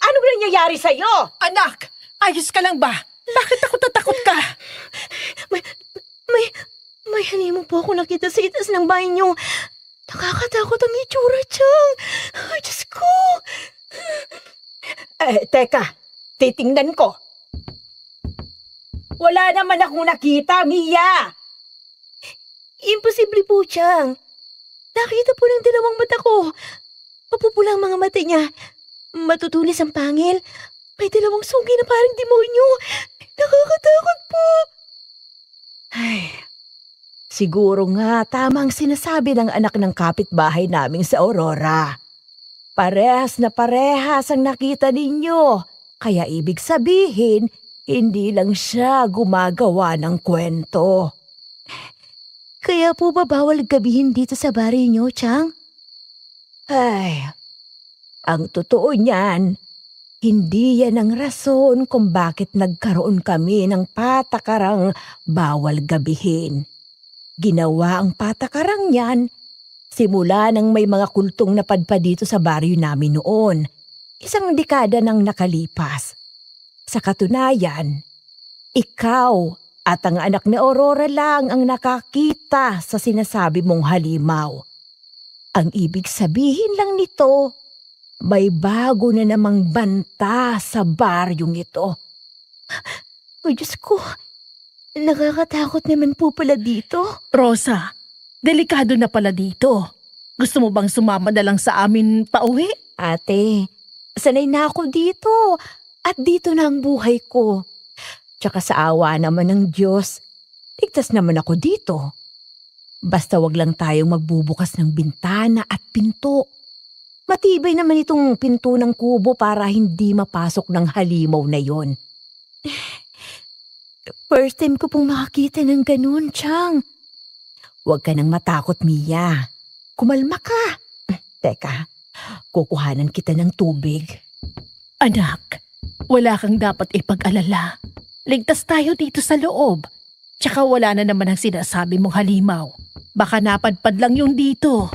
Ano ba nangyayari sa'yo? Anak, ayos ka lang ba? Bakit ako tatakot ka? May halimaw po ako nakita sa itaas ng banyo. Nakakatakot ang itsura, Chang. Ay, Diyos ko. Teka, titingnan ko. Wala naman akong nakita, Mia. Imposible po, Chang. Nakita po ng dalawang mata ko. Mapupula ang mga mata niya. Matutulis ang pangil. May dalawang sugi na parang demonyo. Nakakatakot po. Ay, siguro nga tama ang sinasabi ng anak ng kapitbahay naming sa Aurora. Parehas na parehas ang nakita ninyo. Kaya ibig sabihin, hindi lang siya gumagawa ng kwento. Kaya po ba bawal gabihin dito sa bahay niyo, Chang? Ay, ang totoo niyan, hindi yan ang rason kung bakit nagkaroon kami ng patakarang bawal gabihin. Ginawa ang patakarang yan simula nang may mga kultong napadpad dito sa baryo namin noon. 1 dekada nang nakalipas. Sa katunayan, ikaw at ang anak ni Aurora lang ang nakakita sa sinasabi mong halimaw. Ang ibig sabihin lang nito, may bago na namang banta sa baryong ito. O Diyos ko, nakakatakot naman po pala dito. Rosa, delikado na pala dito. Gusto mo bang sumama na lang sa amin pauwi? Ate, sanay na ako dito at dito na ang buhay ko. Tsaka sa awa naman ng Diyos, ligtas naman ako dito. Basta wag lang tayong magbubukas ng bintana at pinto. Matibay naman itong pinto ng kubo para hindi mapasok ng halimaw na yon. First time ko pong makakita ng ganun, Chang. Huwag ka nang matakot, Mia. Kumalma ka. Teka, kukuhanan kita ng tubig. Anak, wala kang dapat ipag-alala. Ligtas tayo dito sa loob. Tsaka wala na naman ang sinasabi mong halimaw. Baka napadpad lang yung dito.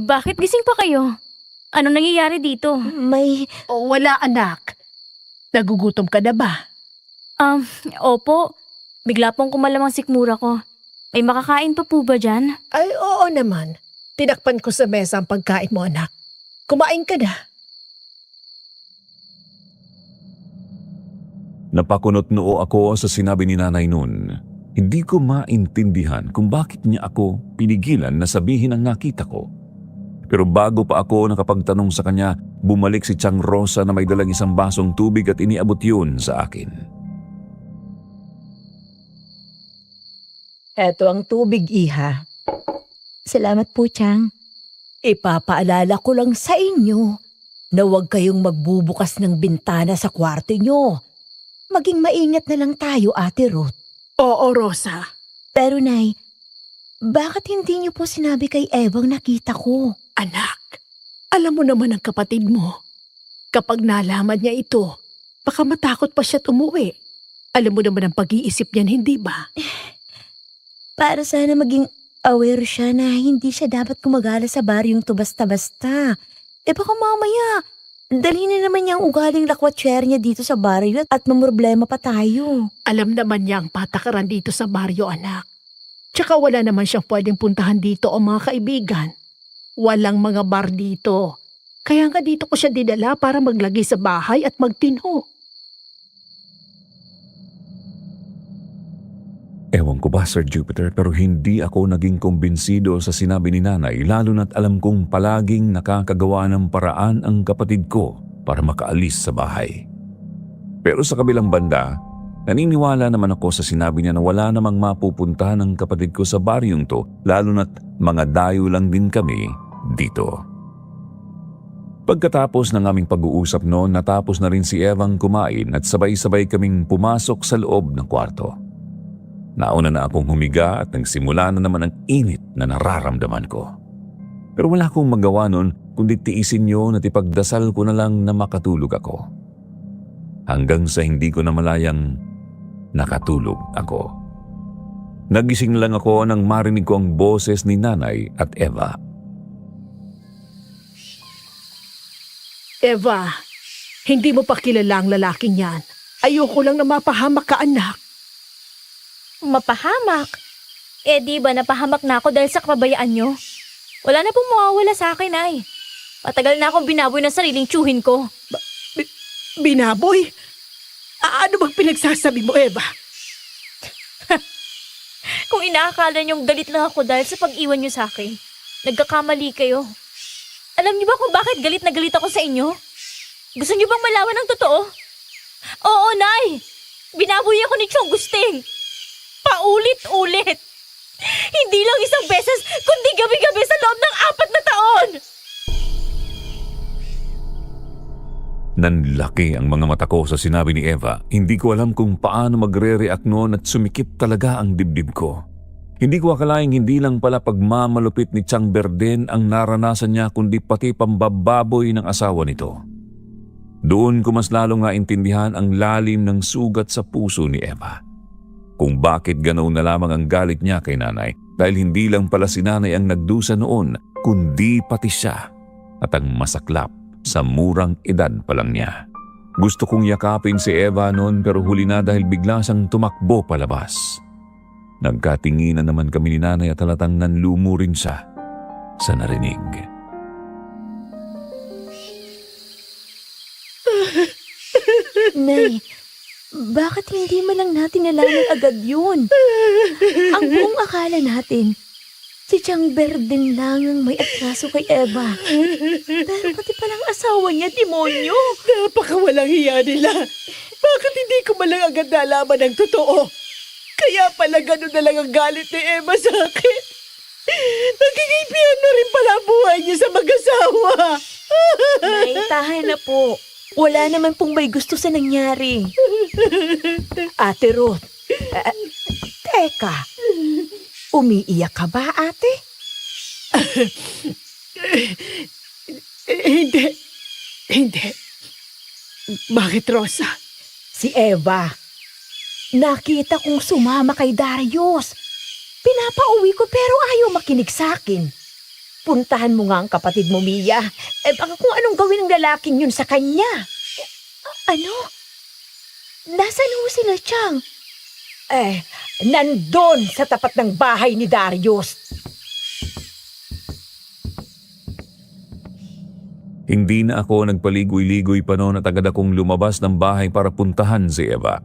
Bakit gising pa kayo? Anong nangyayari dito? O wala anak. Nagugutom ka na ba? Opo. Bigla pong kumalamang sikmura ko. May makakain pa po ba dyan? Ay oo naman. Tinakpan ko sa mesa ang pagkain mo anak. Kumain ka na. Napakunot noo ako sa sinabi ni nanay noon. Hindi ko maintindihan kung bakit niya ako pinigilan na sabihin ang nakita ko. Pero bago pa ako nakapagtanong sa kanya, bumalik si Chang Rosa na may dalang isang basong tubig at iniabot yun sa akin. Eto ang tubig, iha. Salamat po, Chang. Ipapaalala ko lang sa inyo na huwag kayong magbubukas ng bintana sa kwarto nyo. Maging maingat na lang tayo, Ate Ruth. Oo, Rosa. Pero Nay, bakit hindi niyo po sinabi kay Evang nakita ko? Anak, alam mo naman ang kapatid mo. Kapag nalaman niya ito, baka matakot pa siya't umuwi. Alam mo naman ang pag-iisip niyan, hindi ba? Para sana maging aware siya na hindi siya dapat gumagala sa baryong to basta-basta. Baka mamaya, dalhin na naman niya ang ugaling lakwatsyere niya dito sa baryo at mamroblema pa tayo. Alam naman niya ang patakaran dito sa baryo, anak. Tsaka wala naman siyang pwedeng puntahan dito o mga kaibigan. Walang mga bar dito. Kaya nga dito ko siya dinala para maglagay sa bahay at magtinho. Ewan ko ba, Sir Jupiter, pero hindi ako naging kumbinsido sa sinabi ni nanay, lalo na't alam kong palaging nakakagawa ng paraan ang kapatid ko para makaalis sa bahay. Pero sa kabilang banda, naniniwala naman ako sa sinabi niya na wala namang mapupuntahan ng kapatid ko sa baryong to, lalo na't mga dayo lang din kami dito. Pagkatapos ng aming pag-uusap noon, natapos na rin si Evang kumain at sabay-sabay kaming pumasok sa loob ng kwarto. Nauna na akong humiga at nagsimula na naman ang init na nararamdaman ko. Pero wala akong magawa nun kundi tiisin yun at ipagdasal ko na lang na makatulog ako. Hanggang sa hindi ko na malayang nakatulog ako. Nagising lang ako nang marinig ko ang boses ni Nanay at Eva. Eva, hindi mo pa kilala ang lalaking yan. Ayoko lang na mapahamak ka, anak. Mapahamak? Eh di ba napahamak na ako dahil sa kapabayaan nyo? Wala na pong mawawala sa akin, Nay. Matagal na akong binaboy ng sariling tsuhin ko. Binaboy? Ano bang pinagsasabi mo, Eva? Kung inaakala niyong galit lang ako dahil sa pag-iwan niyo sa akin, nagkakamali kayo. Alam niyo ba kung bakit galit na galit ako sa inyo? Gusto niyo bang malaman ng totoo? Oo, Nay! Binaboy ako ni Chong Gusting. Paulit-ulit. Hindi lang isang beses, kundi gabi-gabi sa loob ng 4 na taon! Nanlaki ang mga mata ko sa sinabi ni Eva. Hindi ko alam kung paano magre-react noon at sumikip talaga ang dibdib ko. Hindi ko akalaing hindi lang pala pagmamalupit ni Chang Berden ang naranasan niya kundi pati pambababoy ng asawa nito. Doon ko mas lalo nga intindihan ang lalim ng sugat sa puso ni Eva. Kung bakit ganoon na lamang ang galit niya kay nanay dahil hindi lang pala si nanay ang nagdusa noon kundi pati siya at ang masaklap sa murang edad pa lang niya. Gusto kong yakapin si Eva noon pero huli na dahil bigla siyang tumakbo palabas. Nagkatinginan naman kami ni nanay at halatang nanlumo rin siya sa narinig. Nay, bakit hindi mo lang natin nalaman agad yun? Ang buong akala natin, si Chang Berden lang ang may atraso kay Eva. Pero pati palang asawa niya, demonyo. Napakawalang hiya nila. Bakit hindi ko malang agad nalaman ang totoo? Kaya pala gano'n na lang ang galit ni Emma sa akin. Nagigipihan na rin pala ang buhay niya sa mag-asawa. Nay, tahan na po. Wala naman pong may gusto sa nangyari. Ate Ruth, teka, umiiyak ka ba, ate? Hindi. Bakit, Rosa? Si Eva. Nakita kong sumama kay Darius. Pinapauwi ko pero ayaw makinig sa akin. Puntahan mo nga ang kapatid mo, Mia. Baka kung anong gawin ng lalaking yun sa kanya. Ano? Nasaan ho sila, Chang? Nandun sa tapat ng bahay ni Darius. Hindi na ako nagpaligoy-ligoy pa noon at agad akong lumabas ng bahay para puntahan si Eva.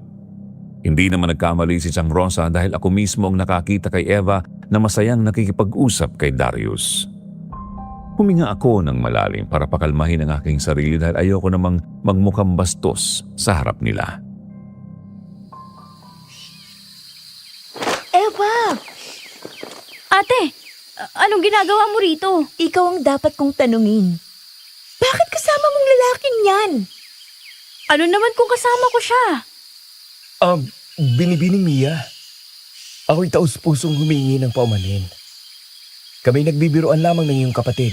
Hindi naman nagkamali si Chang Rosa dahil ako mismo ang nakakita kay Eva na masayang nakikipag-usap kay Darius. Huminga ako ng malalim para pakalmahin ang aking sarili dahil ayoko namang magmukhang bastos sa harap nila. Eva! Ate, anong ginagawa mo rito? Ikaw ang dapat kong tanungin. Bakit kasama mong lalaking yan? Ano naman kung kasama ko siya? Binibining Mia. Ako'y taus-pusong humingi ng paumanhin. Kami nagbibiroan lamang ng iyong kapatid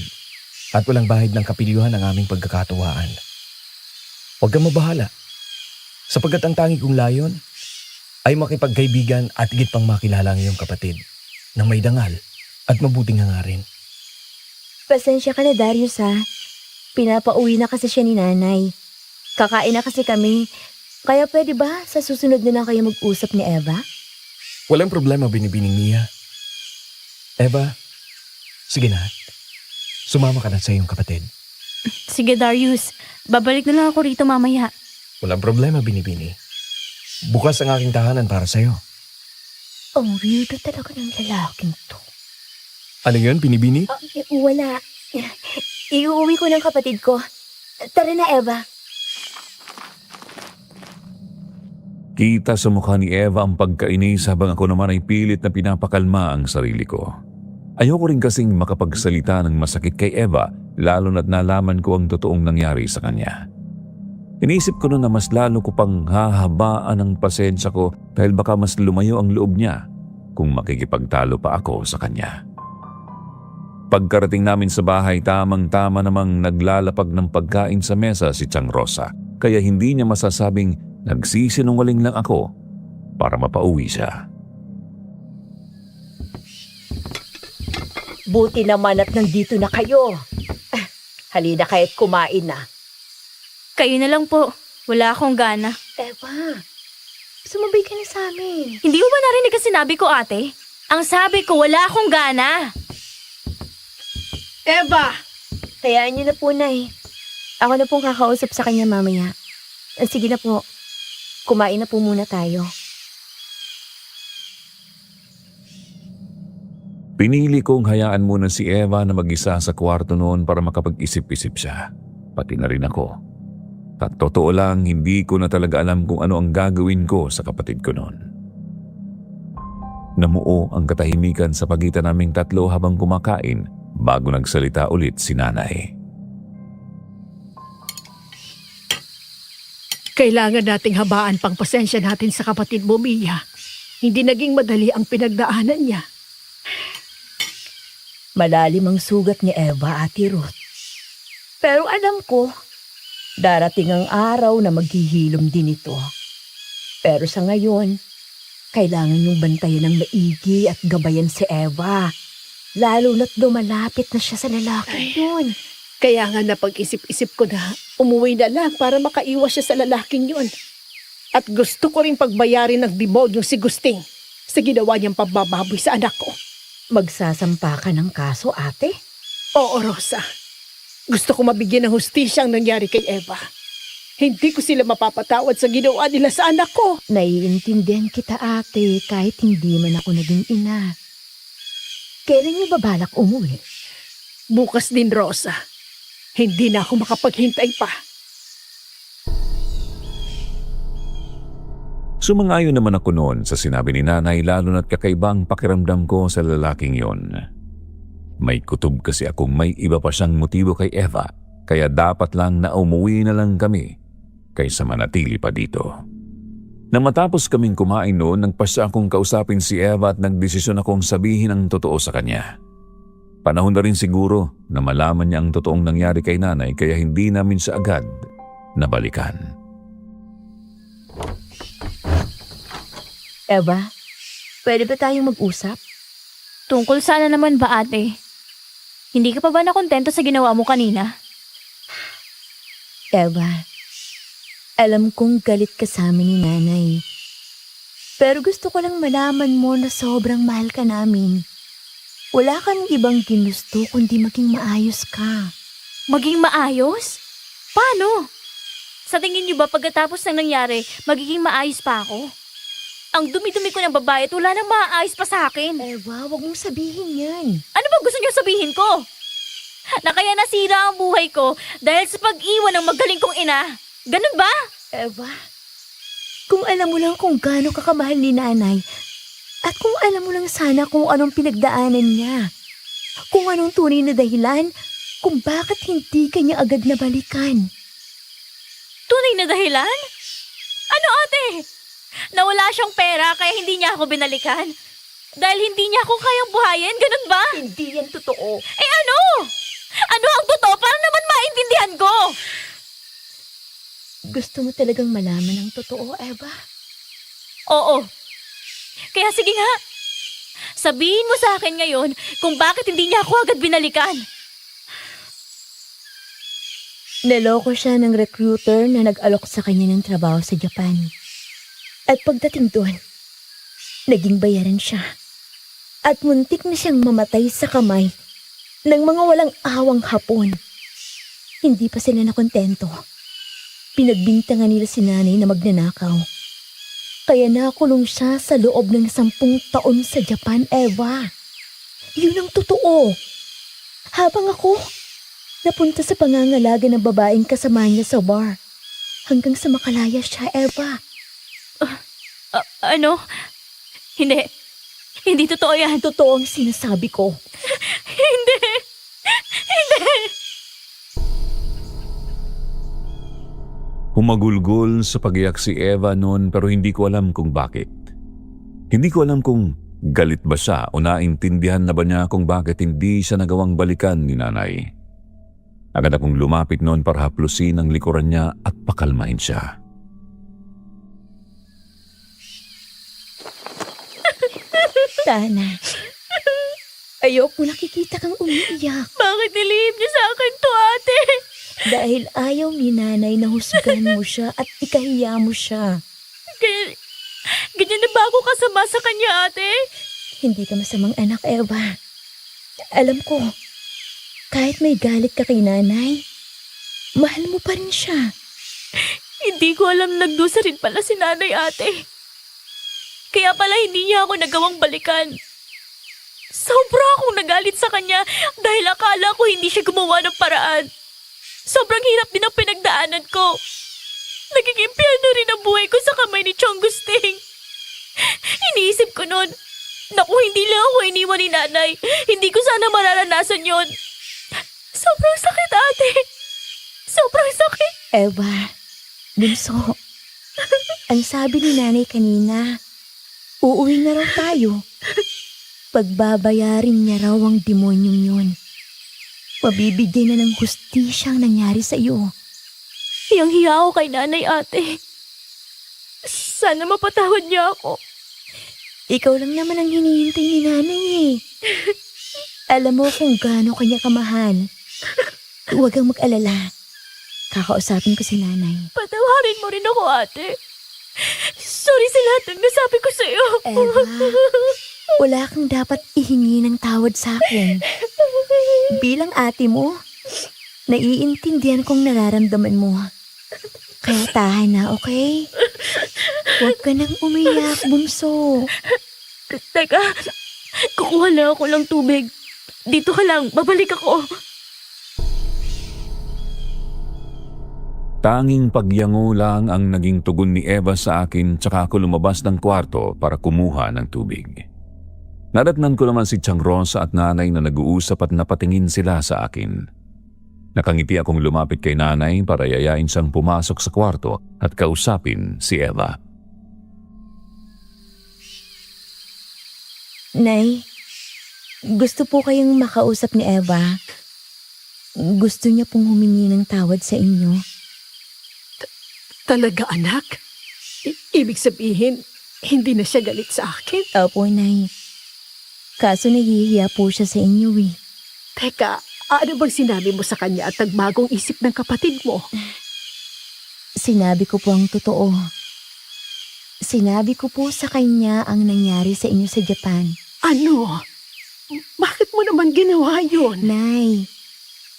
at walang bahid ng kapilyuhan ang aming pagkakatuwaan. Huwag kang mabahala, sapagkat ang tangi kong layon ay makipagkaibigan at higit pang makilala ang iyong kapatid ng may dangal at mabuting hangarin. Pasensya ka na, Darius, ha? Pinapauwi na kasi siya ni nanay. Kakain na kasi kami. Kaya pwede ba sa susunod na lang kayo mag-usap ni Eva? Walang problema, binibining Mia. Eva, sige na. Sumama ka na sa iyong kapatid. Sige, Darius. Babalik na lang ako rito mamaya. Walang problema, binibini. Bukas ang aking tahanan para sa'yo. Ang weirdo talaga ng lalaking to. Ano yun, binibini? Wala. Iuwi ko ng kapatid ko. Tara na, Eva. Kita sa mukha ni Eva ang pagkainis habang ako naman ay pilit na pinapakalma ang sarili ko. Ayoko rin kasing makapagsalita ng masakit kay Eva lalo na't nalaman ko ang totoong nangyari sa kanya. Inisip ko noon na mas lalo ko pang hahabaan ang pasensya ko dahil baka mas lumayo ang loob niya kung makikipagtalo pa ako sa kanya. Pagkarating namin sa bahay, tamang-tama namang naglalapag ng pagkain sa mesa si Chang Rosa kaya hindi niya masasabing nagsisinungaling lang ako para mapauwi siya. Buti naman at nandito na kayo. Halina kaya't kumain na. Kayo na lang po. Wala akong gana. Eva, sumabay ka na sa amin. Hindi mo ba narinig ang sinabi ko, ate? Ang sabi ko, wala akong gana. Eva! Hayaan niyo na po, Nay. Ako na pong kakausap sa kanya mamaya. Sige na po. Kumain na po muna tayo. Pinili kong hayaan muna si Eva na mag-isa sa kwarto noon para makapag-isip-isip siya. Pati na rin ako. At totoo lang, hindi ko na talaga alam kung ano ang gagawin ko sa kapatid ko noon. Namuo ang katahimikan sa pagitan naming tatlo habang kumakain bago nagsalita ulit si Nanay. Kailangan nating habaan pang pasensya natin sa kapatid mo, Mia. Hindi naging madali ang pinagdaanan niya. Malalim ang sugat ni Eva, Ate Ruth. Pero alam ko, darating ang araw na maghihilom din ito. Pero sa ngayon, kailangan yung bantayan ng maigi at gabayan si Eva. Lalo na't lumalapit na siya sa lalaki yun. Kaya nga napag-isip-isip ko na umuwi na lang para makaiwas siya sa lalaking yun. At gusto ko rin pagbayarin ng demonyo si Gusting sa ginawa niyang pambababoy sa anak ko. Magsasampa ka ng kaso, ate? Oo, Rosa. Gusto ko mabigyan ng hustisya ang nangyari kay Eva. Hindi ko sila mapapatawad sa ginawa nila sa anak ko. Naiintindihan kita, ate, kahit hindi man ako naging ina. Kailan niyo ba balak umuwi? Bukas din, Rosa. Hindi na ako makapaghintay pa. Sumangayon naman ako noon sa sinabi ni Nanay lalo na't kakaibang pakiramdam ko sa lalaking yon. May kutob kasi akong may iba pa siyang motibo kay Eva, kaya dapat lang na umuwi na lang kami kaysa manatili pa dito. Nang matapos kaming kumain noon, nagpasya akong kausapin si Eva at nagdesisyon akong sabihin ang totoo sa kanya. Panahon na rin siguro na malaman niya ang totoong nangyari kay Nanay kaya hindi namin siya agad nabalikan. Eva, pwede ba tayong mag-usap? Tungkol sana naman ba, ate? Hindi ka pa ba nakontento sa ginawa mo kanina? Eva, alam kong galit ka sa amin ni Nanay. Pero gusto ko lang malaman mo na sobrang mahal ka namin. Wala kang ibang ginusto kundi maging maayos ka. Maging maayos? Paano? Sa tingin niyo ba pagkatapos ng nangyari, magiging maayos pa ako? Ang dumi-dumi ko ng babae at wala nang maayos pa sa akin. Eva, wag mong sabihin yan. Ano ba gusto niyo sabihin ko? Na kaya nasira ang buhay ko dahil sa pag-iwan ng magaling kong ina. Ganun ba? Eva, kung alam mo lang kung gaano ka kamahal ni Nanay at kung alam mo lang sana kung anong pinagdaanan niya, kung anong tunay na dahilan, kung bakit hindi ka niya agad nabalikan. Tunay na dahilan? Ano, ate? Nawala siyang pera kaya hindi niya ako binalikan? Dahil hindi niya ako kayang buhayin? Ganun ba? Hindi yan totoo. Eh ano? Ano ang totoo? Para naman maintindihan ko. Gusto mo talagang malaman ang totoo, Eva? Oo. Kaya sige nga. Sabihin mo sa akin ngayon kung bakit hindi niya ako agad binalikan. Naloko siya ng recruiter na nag-alok sa kanya ng trabaho sa Japan. At pagdating doon, naging bayaran siya. At muntik na siyang mamatay sa kamay ng mga walang awang Hapon. Hindi pa sila nakontento. Pinagbintangan nila si Nanay na magnanakaw. Kaya nakulong siya sa loob ng 10 taon sa Japan, Eva. Yun ang totoo. Habang ako, napunta sa pangangalaga ng babaeng kasama niya sa bar. Hanggang sa makalaya siya, Eva. Ano? Hindi. Hindi totoo yan. Totoo ang sinasabi ko. Hindi. Hindi. Humagulgol sa pagiyak si Eva noon pero hindi ko alam kung bakit. Hindi ko alam kung galit ba siya o naintindihan na ba niya kung bakit hindi siya nagawang balikan ni Nanay. Agad akong lumapit noon para haplusin ang likuran niya at pakalmahin siya. Sana. Ayoko nakikita kang umiiyak. Bakit nilihim niya sa akin to, ate? Dahil ayaw ni Nanay na husgan mo siya at ikahiya mo siya. Ganyan na ba ako kasama sa kanya, ate? Hindi ka masamang anak, Eva. Alam ko, kahit may galit ka kay nanay, mahal mo pa rin siya. Hindi ko alam nagdusa rin pala si nanay, ate. Kaya pala hindi niya ako nagawang balikan. Sobra akong nagalit sa kanya dahil akala ko hindi siya gumawa ng paraan. Sobrang hirap din ang pinagdaanan ko. Nagiging piano rin ang buhay ko sa kamay ni Chong Gusting. Iniisip ko noon, naku, hindi lang ako iniwan ni nanay. Hindi ko sana mararanasan yon. Sobrang sakit, ate. Sobrang sakit. Eva, bunso, ang sabi ni nanay kanina, uuwi na raw tayo. Pagbabayarin niya raw ang demonyong yun. Mabibigyan na ng hustisya ang nangyari sa iyo. Hiyang-hiya ako kay nanay, ate. Sana mapatawad niya ako. Ikaw lang naman ang hinihintay ni nanay eh. Alam mo kung gaano kanya kamahal. Huwag kang mag-alala. Kakausapin ko si nanay. Patawarin mo rin ako, ate. Sorry sa lahat ng nasabi ko sa iyo. Eva, wala kang dapat ihingi ng tawad sa akin. Bilang ate mo, naiintindihan kong nararamdaman mo. Kaya tahan na, okay? Huwag ka nang umiyak, bunso. Teka, kukuha lang ako ng tubig. Dito ka lang, babalik ako. Tanging pagyango lang ang naging tugon ni Eva sa akin tsaka ako lumabas ng kwarto para kumuha ng tubig. Nadatnan ko naman si Chang Rosa at nanay na nag-uusap at napatingin sila sa akin. Nakangiti akong lumapit kay nanay para yayain siyang pumasok sa kwarto at kausapin si Eva. Nay, gusto po kayong makausap ni Eva. Gusto niya pong humingi ng tawad sa inyo. Talaga, anak? Ibig sabihin, hindi na siya galit sa akin? Opo, Nay. Kaso nahihiya po siya sa inyo eh. Teka, ano bang sinabi mo sa kanya at nagbagong isip ng kapatid mo? Sinabi ko po ang totoo. Sinabi ko po sa kanya ang nangyari sa inyo sa Japan. Ano? Bakit mo naman ginawa yun? Nay,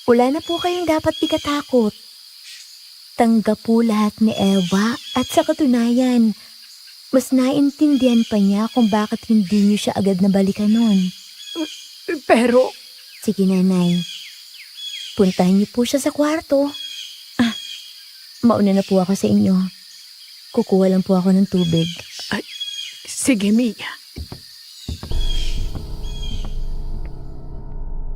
wala na po kayong dapat ikatakot. Tanggap po lahat ni Eva at sa katunayan, mas naintindihan pa niya kung bakit hindi niyo siya agad nabalikan nun. Pero, Sige, Nanay. Puntahan niyo po siya sa kwarto. Mauna na po ako sa inyo. Kukuha lang po ako ng tubig. sige Mia.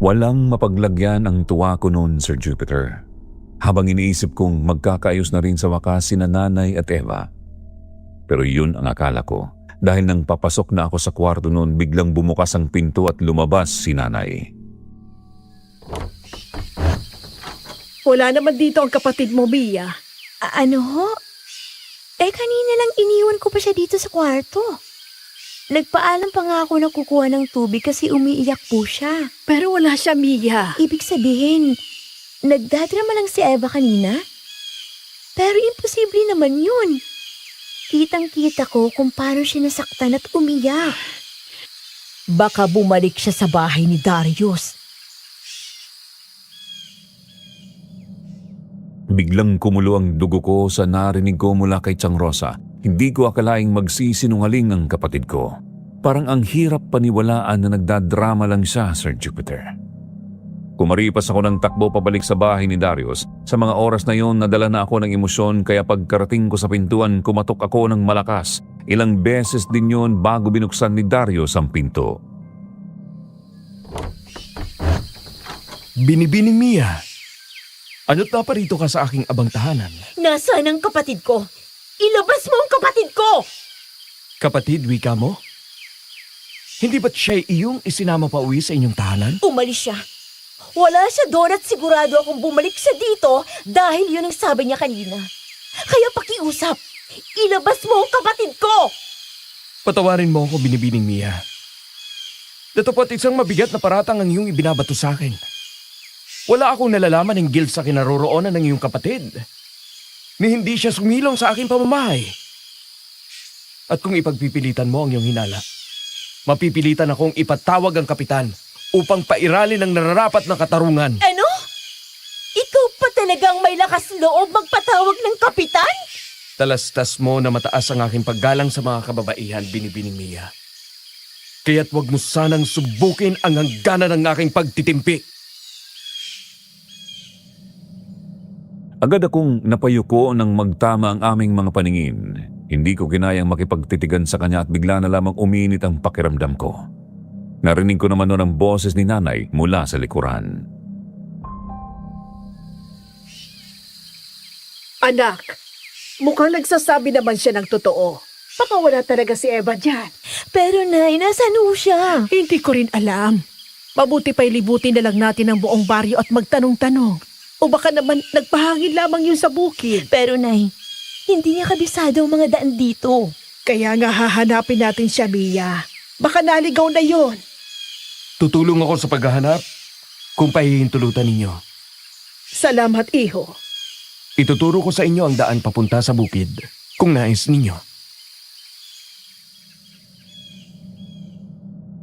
Walang mapaglagyan ang tuwa ko noon, Sir Jupiter. Habang iniisip kong magkakaayos na rin sa wakas sina nanay at Eva. Pero yun ang akala ko. Dahil nang papasok na ako sa kwarto noon, biglang bumukas ang pinto at lumabas si nanay. Wala naman dito ang kapatid mo, Mia. Ano ho? Kanina lang iniwan ko pa siya dito sa kwarto. Nagpaalam pa nga ako na kukuha ng tubig kasi umiiyak po siya. Pero wala siya, Mia. Ibig sabihin, nagdadrama lang si Eva kanina? Pero imposible naman yun. Kitang-kita ko kung paano siya nasaktan at umiyak. Baka bumalik siya sa bahay ni Darius. Biglang kumulo ang dugo ko sa narinig ko mula kay Chang Rosa. Hindi ko akalaing magsisinungaling ang kapatid ko. Parang ang hirap paniwalaan na nagdadrama lang siya, Sir Jupiter. Kumaripas ako ng takbo pabalik sa bahay ni Darius. Sa mga oras na yon, nadala na ako ng emosyon kaya pagkarating ko sa pintuan, kumatok ako ng malakas. Ilang beses din yon bago binuksan ni Darius ang pinto. Binibining Mia, ano't naparito ka sa aking abang tahanan? Nasaan ang kapatid ko? Ilabas mo ang kapatid ko! Kapatid, wika mo? Hindi ba't siya iyong isinama pa uwi sa inyong tahanan? Umalis siya. Wala siya doon at sigurado akong bumalik siya dito dahil yun ang sabi niya kanina. Kaya pakiusap, ilabas mo ang kapatid ko! Patawarin mo ako, binibining Mia. Datapat isang mabigat na paratang ang iyong ibinabato sa akin. Wala akong nalalaman ng guilt sa kinaroroonan ng iyong kapatid. Ni hindi siya sumilong sa aking pamamahay. At kung ipagpipilitan mo ang iyong hinala, Mapipilitan akong ipatawag ang kapitan upang pairalin ang nararapat na katarungan. Ano? Ikaw pa talagang may lakas loob magpatawag ng kapitan? Talastas mo na mataas ang aking paggalang sa mga kababaihan, Binibining Mia. Kaya't wag mo sanang subukin ang hangganan ng aking pagtitimpi. Agad akong napayuko nang magtama ang aming mga paningin. Hindi ko kinayang makipagtitigan sa kanya at bigla na lamang uminit ang pakiramdam ko. Narinig ko naman noon ang boses ni nanay mula sa likuran. Anak, mukhang nagsasabi naman siya ng totoo. Baka wala talaga si Eva dyan. Pero Nay, nasaan ho siya? Hindi ko rin alam. Mabuti pa'y libutin na lang natin ang buong baryo at magtanong-tanong. O baka naman nagpahangin lamang yun sa bukid. Pero Nay, hindi niya kabisado ang mga daan dito. Kaya nga hahanapin natin siya, Mia. Baka naligaw na yon. Tutulong ako sa paghahanap kung pahihintulutan ninyo. Salamat, iho. Ituturo ko sa inyo ang daan papunta sa bukid kung nais ninyo.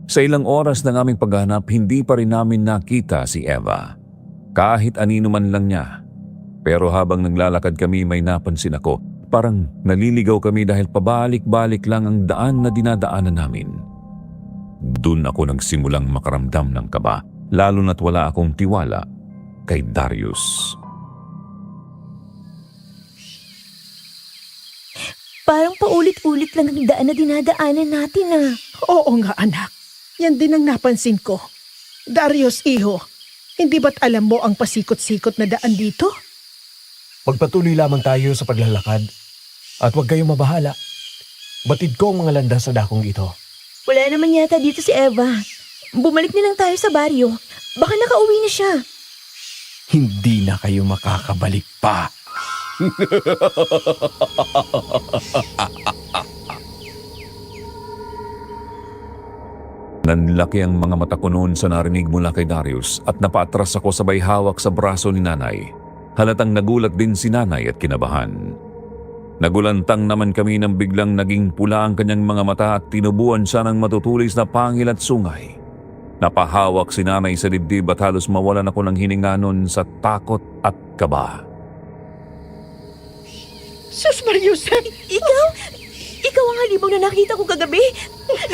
Sa ilang oras ng aming paghahanap, hindi pa rin namin nakita si Eva. Kahit anino man lang niya. Pero habang naglalakad kami, may napansin ako. Parang naliligaw kami dahil pabalik-balik lang ang daan na dinadaanan namin. Doon ako nagsimulang makaramdam ng kaba, lalo na't wala akong tiwala kay Darius. Parang paulit-ulit lang ang daan na dinadaanan natin ah. Oo nga, anak. Yan din ang napansin ko. Darius, iho, hindi ba't alam mo ang pasikot-sikot na daan dito? Magpatuloy lamang tayo sa paglalakad at huwag kayong mabahala. Batid ko ang mga landas sa dakong ito. Wala naman yata dito si Eva. Bumalik na lang tayo sa baryo. Baka nakauwi na siya. Hindi na kayo makakabalik pa. Nanlaki ang mga mata ko noon sa narinig mula kay Darius at napaatras ako sabay hawak sa braso ni nanay. Halatang nagulat din si nanay at kinabahan. Nagulantang naman kami nang biglang naging pula ang kanyang mga mata at tinubuan siya ng matutulis na pangil at sungay. Napahawak si nanay sa dibdib at halos mawalan ako ng hininga noon sa takot at kaba. Sus Mariusep! Ikaw? Ikaw ang halimaw na nakita ko kagabi.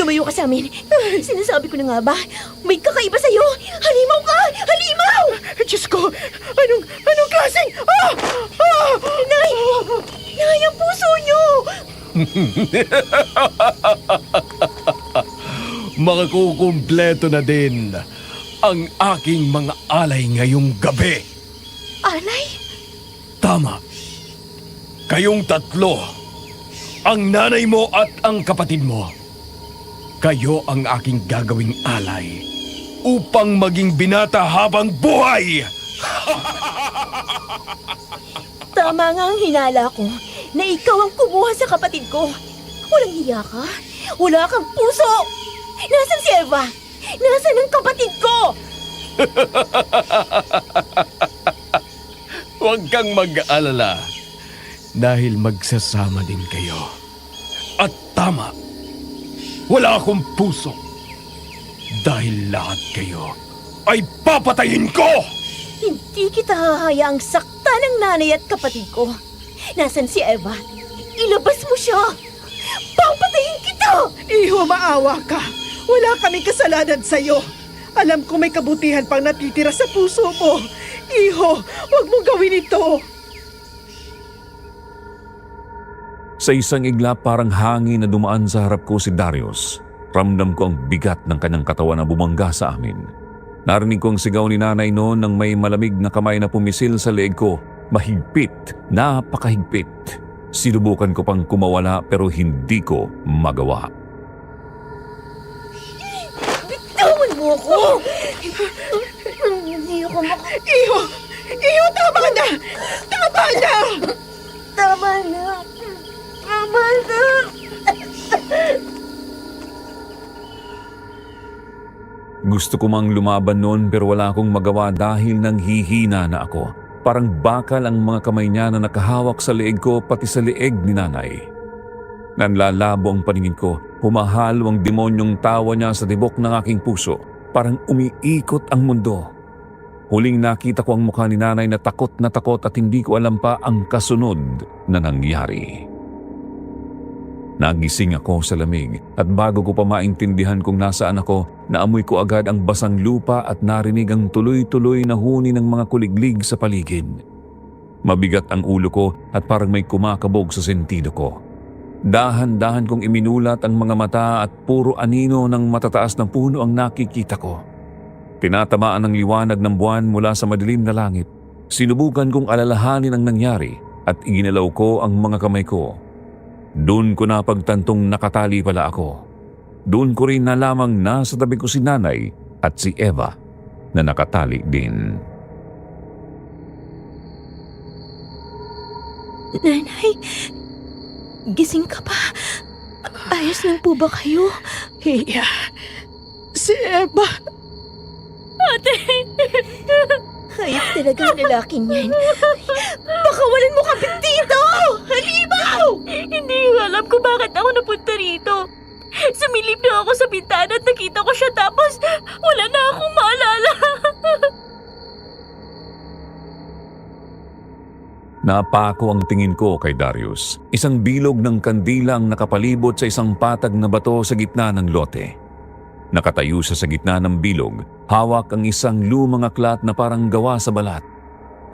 Lumayo ka sa amin. Sinasabi ko na nga ba? May kakaiba sa'yo. Halimaw ka! Halimaw! Diyos ko! Anong klaseng? Nay! Nay, ang puso niyo! Makakukumpleto na din ang aking mga alay ngayong gabi. Alay? Tama. Kayong tatlo, ang nanay mo at ang kapatid mo, kayo ang aking gagawing alay upang maging binata habang buhay! Tama nga ang hinala ko na ikaw ang kumuha sa kapatid ko. Walang hiya ka? Wala kang puso! Nasaan si Eva? Nasaan ang kapatid ko? Huwag kang mag-alala dahil magsasama din kayo. At tama, wala akong puso dahil lahat kayo ay papatayin ko! Hindi kita hahayaang sakta ng nanay at kapatid ko. Nasaan si Eva? Ilabas mo siya! Papatayin kita! Iho, maawa ka! Wala kaming kasalanan sa'yo. Alam ko may kabutihan pang natitira sa puso mo. Iho, huwag mong gawin ito. Sa isang igla parang hangin na dumaan sa harap ko si Darius. Ramdam ko ang bigat ng kanyang katawan na bumangga sa amin. Narinig ko ang sigaw ni nanay noon nang may malamig na kamay na pumisil sa leeg ko. Mahigpit, napakahigpit. Sinubukan ko pang kumawala pero hindi ko magawa. Bitawan mo ako! Hindi ako Iho! Iho, tama na! Tama na! Tama na! Tama na! Gusto ko mang lumaban noon pero wala akong magawa dahil nanghihina na ako. Parang bakal ang mga kamay niya na nakahawak sa leeg ko pati sa leeg ni nanay. Nanlalabo ang paningin ko Humahalo ang demonyong tawa niya sa tibok ng aking puso. Parang umiikot ang mundo. Huling nakita ko ang mukha ni nanay na takot at hindi ko alam pa ang kasunod na nangyari. Nagising ako sa lamig at bago ko pa maintindihan kung nasaan ako, naamoy ko agad ang basang lupa at narinig ang tuloy-tuloy na huni ng mga kuliglig sa paligid. Mabigat ang ulo ko at parang may kumakabog sa sentido ko. Dahan-dahan kong iminulat ang mga mata at puro anino ng matataas na puno ang nakikita ko. Tinatamaan ng liwanag ng buwan mula sa madilim na langit. Sinubukan kong alalahanin ang nangyari at iginalaw ko ang mga kamay ko. Doon ko napagtantong nakatali pala ako. Doon ko rin nalamang nasa tabi ko si nanay at si Eva na nakatali din. Nanay, gising ka pa. Ayos lang po ba kayo? Iya, si Eva. Hayop talaga ang lalaking yan. Pakawalan mo kapit dito! Halimaw! Hindi ko alam kung bakit ako napunta rito. Sumilip na ako sa bintana at nakita ko siya tapos wala na akong maalala. Napako ang tingin ko kay Darius. Isang bilog ng kandila ang nakapalibot sa isang patag na bato sa gitna ng lote. Nakatayo siya sa gitna ng bilog, hawak ang isang lumang aklat na parang gawa sa balat.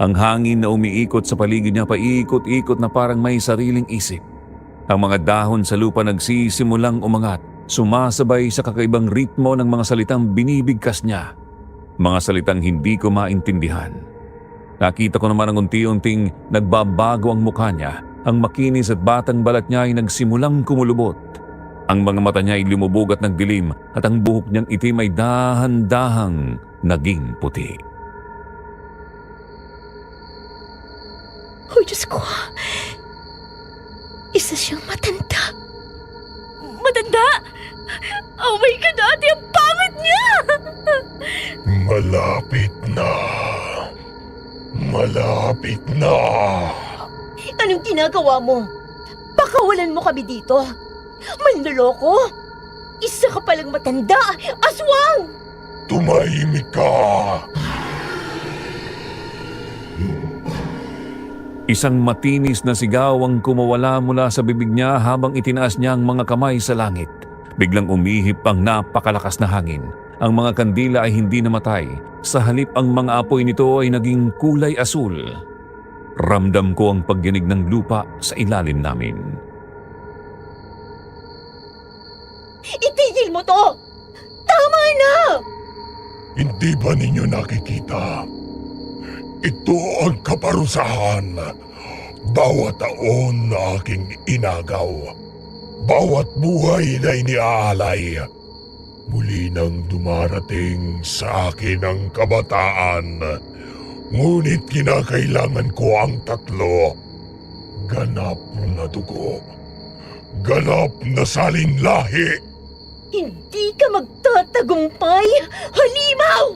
Ang hangin na umiikot sa paligid niya paikot-ikot na parang may sariling isip. Ang mga dahon sa lupa nagsisimulang umangat, sumasabay sa kakaibang ritmo ng mga salitang binibigkas niya. Mga salitang hindi ko maintindihan. Nakita ko naman ang unti-unting nagbabago ang mukha niya. Ang makinis at batang balat niya ay nagsimulang kumulubot. Ang mga mata niya ay lumubog at nagdilim at ang buhok niyang itim ay dahan-dahang naging puti. Oh, Diyos ko. Isa siyang matanda. Matanda? Oh my God, ate, ang pangit niya! Malapit na. Malapit na. Anong ginagawa mo? Pakawalan mo kami dito. Manloloko? Isa ka palang matanda, aswang! Tumahimik ka. Isang matinis na sigaw ang kumawala mula sa bibig niya habang itinaas niya ang mga kamay sa langit. Biglang umihip ang napakalakas na hangin. Ang mga kandila ay hindi namatay. Sa halip ang mga apoy nito ay naging kulay asul. Ramdam ko ang pagginig ng lupa sa ilalim namin. Itigil mo to! Tama na! Hindi ba ninyo nakikita? Ito ang kaparusahan. Bawat taon na aking inagaw. Bawat buhay na iniaalay. Muli nang dumarating sa akin ang kabataan. Ngunit kinakailangan ko ang tatlo. Ganap na dugo. Ganap na salinlahi. Hindi ka magtatagumpay, halimaw!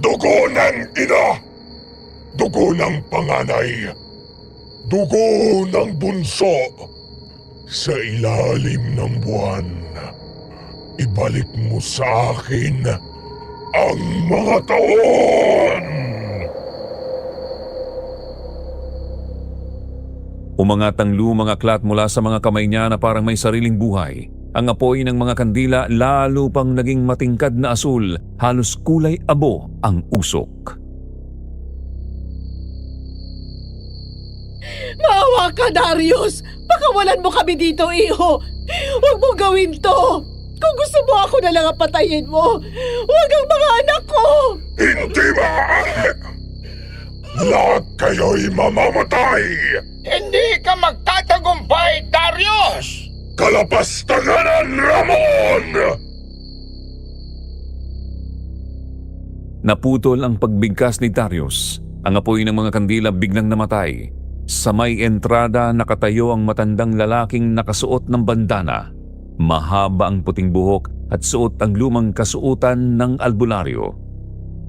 Dugo ng ina! Dugo ng panganay! Dugo ng bunso! Sa ilalim ng buwan, ibalik mo sa akin ang mga taon! Umangat ang lumang aklat mula sa mga kamay niya na parang may sariling buhay. Ang apoy ng mga kandila lalo pang naging matingkad na asul, halos kulay abo ang usok. Maawa ka, Darius! Pakawalan mo kami dito, iho! Huwag mo gawin to! Kung gusto mo ako na lang ang patayin mo, huwag ang mga anak ko! Hindi maaari! Lahat kayo'y mamamatay! Hindi ka magtatagumpay, Darius! Kalapastanganan, Ramon! Naputol ang pagbigkas ni Darius. Ang apoy ng mga kandila biglang namatay. Sa may entrada nakatayo ang matandang lalaking nakasuot ng bandana. Mahaba ang puting buhok at suot ang lumang kasuotan ng albularyo.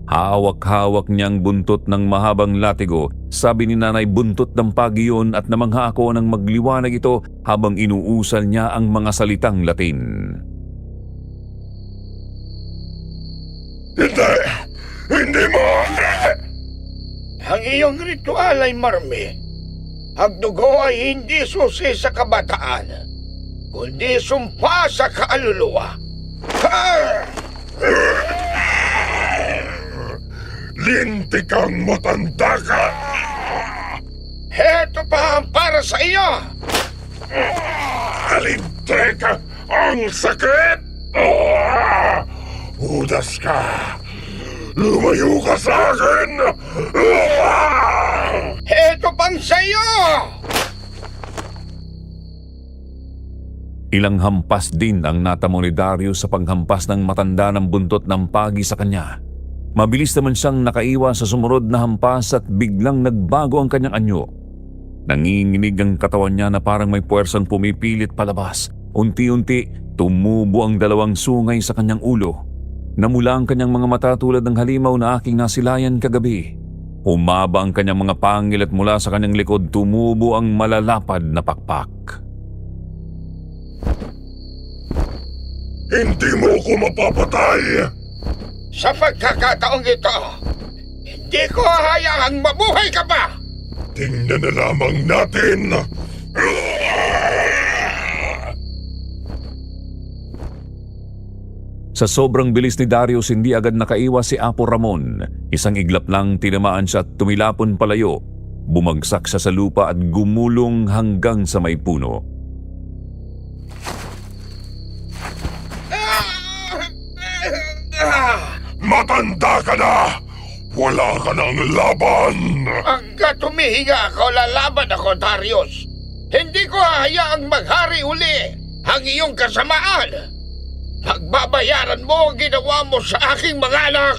Hawak-hawak niyang buntot ng mahabang latigo. Sabi ni nanay, buntot ng pagi yun at namangha ako nang magliwanag ito habang inuusal niya ang mga salitang Latin. Hindi! Hindi maaari! Ang iyong ritual ay marmi. Ang dugo ay hindi susi sa kabataan, kundi sumpa sa kaluluwa. Lintik kang matanda ka! Heto pa ang para sa iyo! Lintik! Ang sakit! Udas ka! Lumayo ka sa akin! Heto pang sa iyo! Ilang hampas din ang natamo ni Darius sa paghampas ng matanda ng buntot ng pagi sa kanya. Mabilis naman siyang nakaiwas sa sumunod na hampas at biglang nagbago ang kanyang anyo. Nanginginig ang katawan niya na parang may puwersang pumipilit palabas. Unti-unti, tumubo ang dalawang sungay sa kanyang ulo. Namula ang kanyang mga mata tulad ng halimaw na aking nasilayan kagabi. Humaba ang kanyang mga pangil at mula sa kanyang likod tumubo ang malalapad na pakpak. Hindi mo ko mapapatay! Sa pagkakataong ito, hindi ko hahayaang mabuhay ka pa! Tingnan na lamang natin! Sa sobrang bilis ni Darius, hindi agad nakaiwas si Apo Ramon. Isang iglap lang tinamaan siya at tumilapon palayo. Bumagsak siya sa lupa at gumulong hanggang sa may puno. Matanda ka na! Wala ka ng laban! Hanggat humihinga ako, lalaban ako, Darius. Hindi ko hahayaang maghari uli ang iyong kasamaan. Pagbabayaran mo ang ginawa mo sa aking mga anak.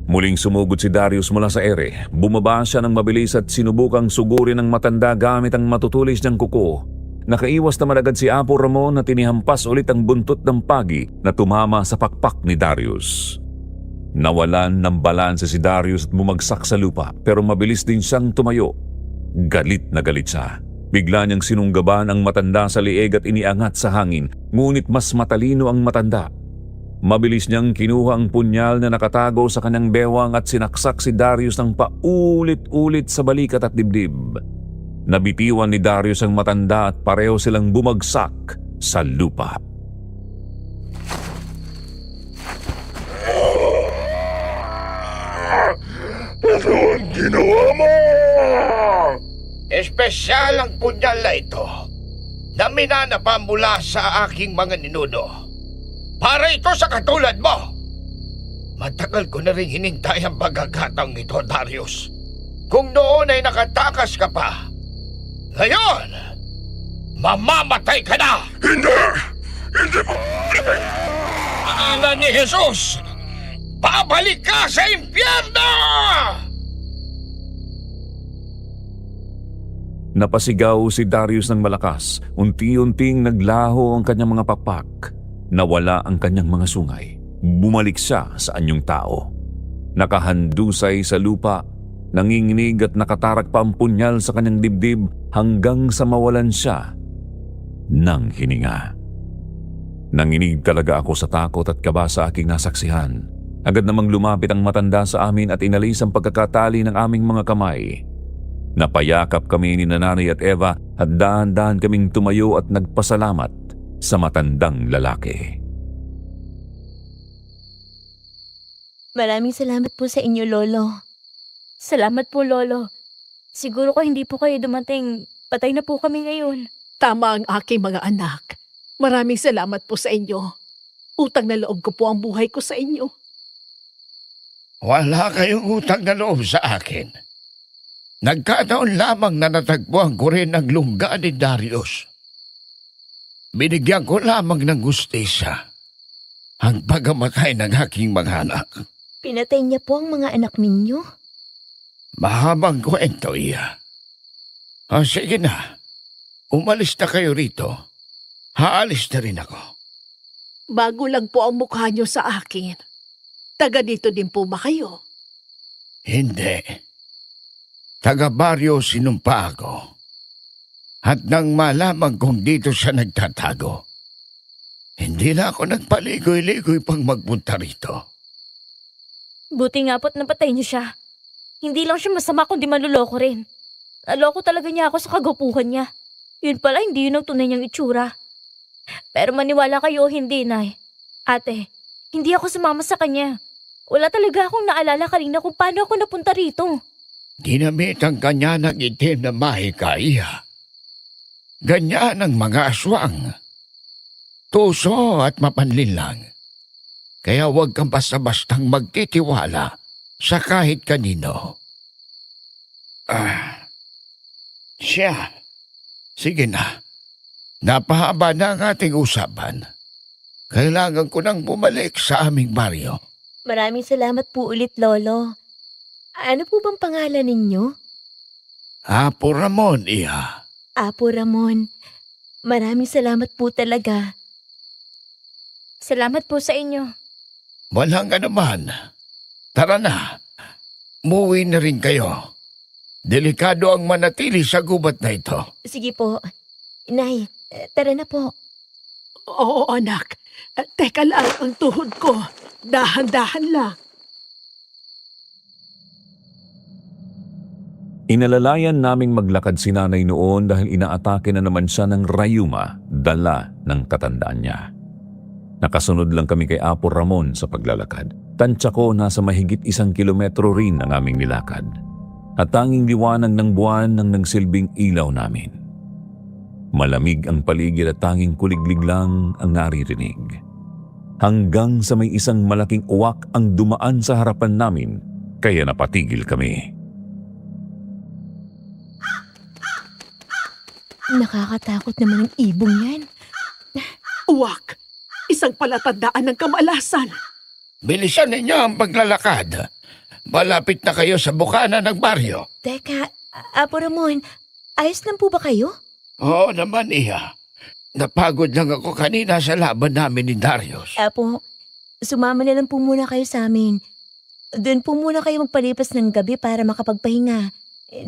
Muling sumugod si Darius mula sa ere. Bumaba siya ng mabilis at sinubukang sugurin ng matanda gamit ang matutulis niyang kuko. Nakaiwas naman agad si Apo Ramon na tinihampas ulit ang buntot ng pagi na tumama sa pakpak ni Darius. Nawalan ng balanse si Darius at bumagsak sa lupa pero mabilis din siyang tumayo. Galit na galit siya. Bigla niyang sinunggaban ang matanda sa lieg at iniangat sa hangin, ngunit mas matalino ang matanda. Mabilis niyang kinuha ang punyal na nakatago sa kanyang bewang at sinaksak si Darius ng paulit-ulit sa balikat at dibdib. Nabitiwan ni Darius ang matanda at pareho silang bumagsak sa lupa. Ano ang ginawa mo? Espesyal ang punyal na ito na minanapa mula sa aking mga ninuno. Para ito sa katulad mo. Matagal ko na rin hinintay ang pagkakataong ito, Darius. Kung noon ay nakatakas ka pa, ngayon, mamamatay ka na! Hindi! Hindi mo! Ala ni Jesus! Babalik ka sa impyerno! Napasigaw si Darius ng malakas. Unti-unting naglaho ang kanyang mga pakpak. Nawala ang kanyang mga sungay. Bumalik siya sa anyong tao. Nakahandusay sa lupa, nanginginig at nakatarak pa ang punyal sa kanyang dibdib hanggang sa mawalan siya ng hininga. Nanginig talaga ako sa takot at kaba sa aking nasaksihan. Agad namang lumapit ang matanda sa amin at inalis ang pagkakatali ng aming mga kamay. Napayakap kami ni Nanay at Eva at dahan-dahan kaming tumayo at nagpasalamat sa matandang lalaki. Maraming salamat po sa inyo, Lolo. Salamat po, Lolo. Siguro ko hindi po kayo dumating, patay na po kami ngayon. Tama ang aking mga anak. Maraming salamat po sa inyo. Utang na loob ko po ang buhay ko sa inyo. Wala kayong utang na loob sa akin. Nagkataon lamang na natagpuan ko rin ang lungga ni Darius. Binigyan ko lamang ng gustisya ang pagamatay ng aking mga anak. Pinatay niya po ang mga anak ninyo? Mahabang kwento iya. Sige na, umalis na kayo rito. Haalis na rin ako. Bago lang po ang mukha niyo sa akin. Taga dito din po ba kayo? Hindi. Taga-baryo sinumpa ako. At nang malaman kong dito siya nagtatago, hindi na ako nagpaligoy-ligoy pang magpunta rito. Buti nga po't napatay niyo siya. Hindi lang siya masama kundi manloloko rin. Naloko talaga niya ako sa kagwapuhan niya. Yun pala, hindi yun ang tunay niyang itsura. Pero maniwala kayo o hindi, Nay. Ate, hindi ako sumama sa kanya. Wala talaga akong naalala kanina kung paano ako napunta rito. Ginamit ang kanya ng itim na mahikaya. Ganyan ang mga aswang. Tuso at mapanlinlang. Kaya huwag kang basta-bastang magtitiwala sa kahit kanino. Siya. Sige na. Napahaba na ang ating usapan. Kailangan ko nang bumalik sa aming baryo. Maraming salamat po ulit, Lolo. Ano po bang pangalan ninyo? Apo Ramon, iha. Apo Ramon. Maraming salamat po talaga. Salamat po sa inyo. Walang anuman. Tara na. Muwi na rin kayo. Delikado ang manatili sa gubat na ito. Sige po. Inay, tara na po. Oo, anak. Teka lang ang tuhod ko. Dahan-dahan lang. Inalalayan naming maglakad si nanay noon dahil inaatake na naman siya ng rayuma, dala ng katandaan niya. Nakasunod lang kami kay Apo Ramon sa paglalakad. Tansya ko nasa mahigit 1 kilometro rin ang aming nilakad. At tanging liwanag ng buwan ang nagsilbing ilaw namin. Malamig ang paligid at tanging kuliglig lang ang naririnig. Hanggang sa may isang malaking uwak ang dumaan sa harapan namin, kaya napatigil kami. Nakakatakot naman ang ibong yan. Uwak. Isang palatandaan ng kamalasan. Bilisan ninyo ang paglalakad. Malapit na kayo sa bukana ng baryo. Teka, Apo Ramon, ayos lang po ba kayo? Oo naman, iha. Napagod lang ako kanina sa laban namin ni Darius. Apo, sumama na lang po muna kayo sa amin. Doon po muna kayo magpalipas ng gabi para makapagpahinga.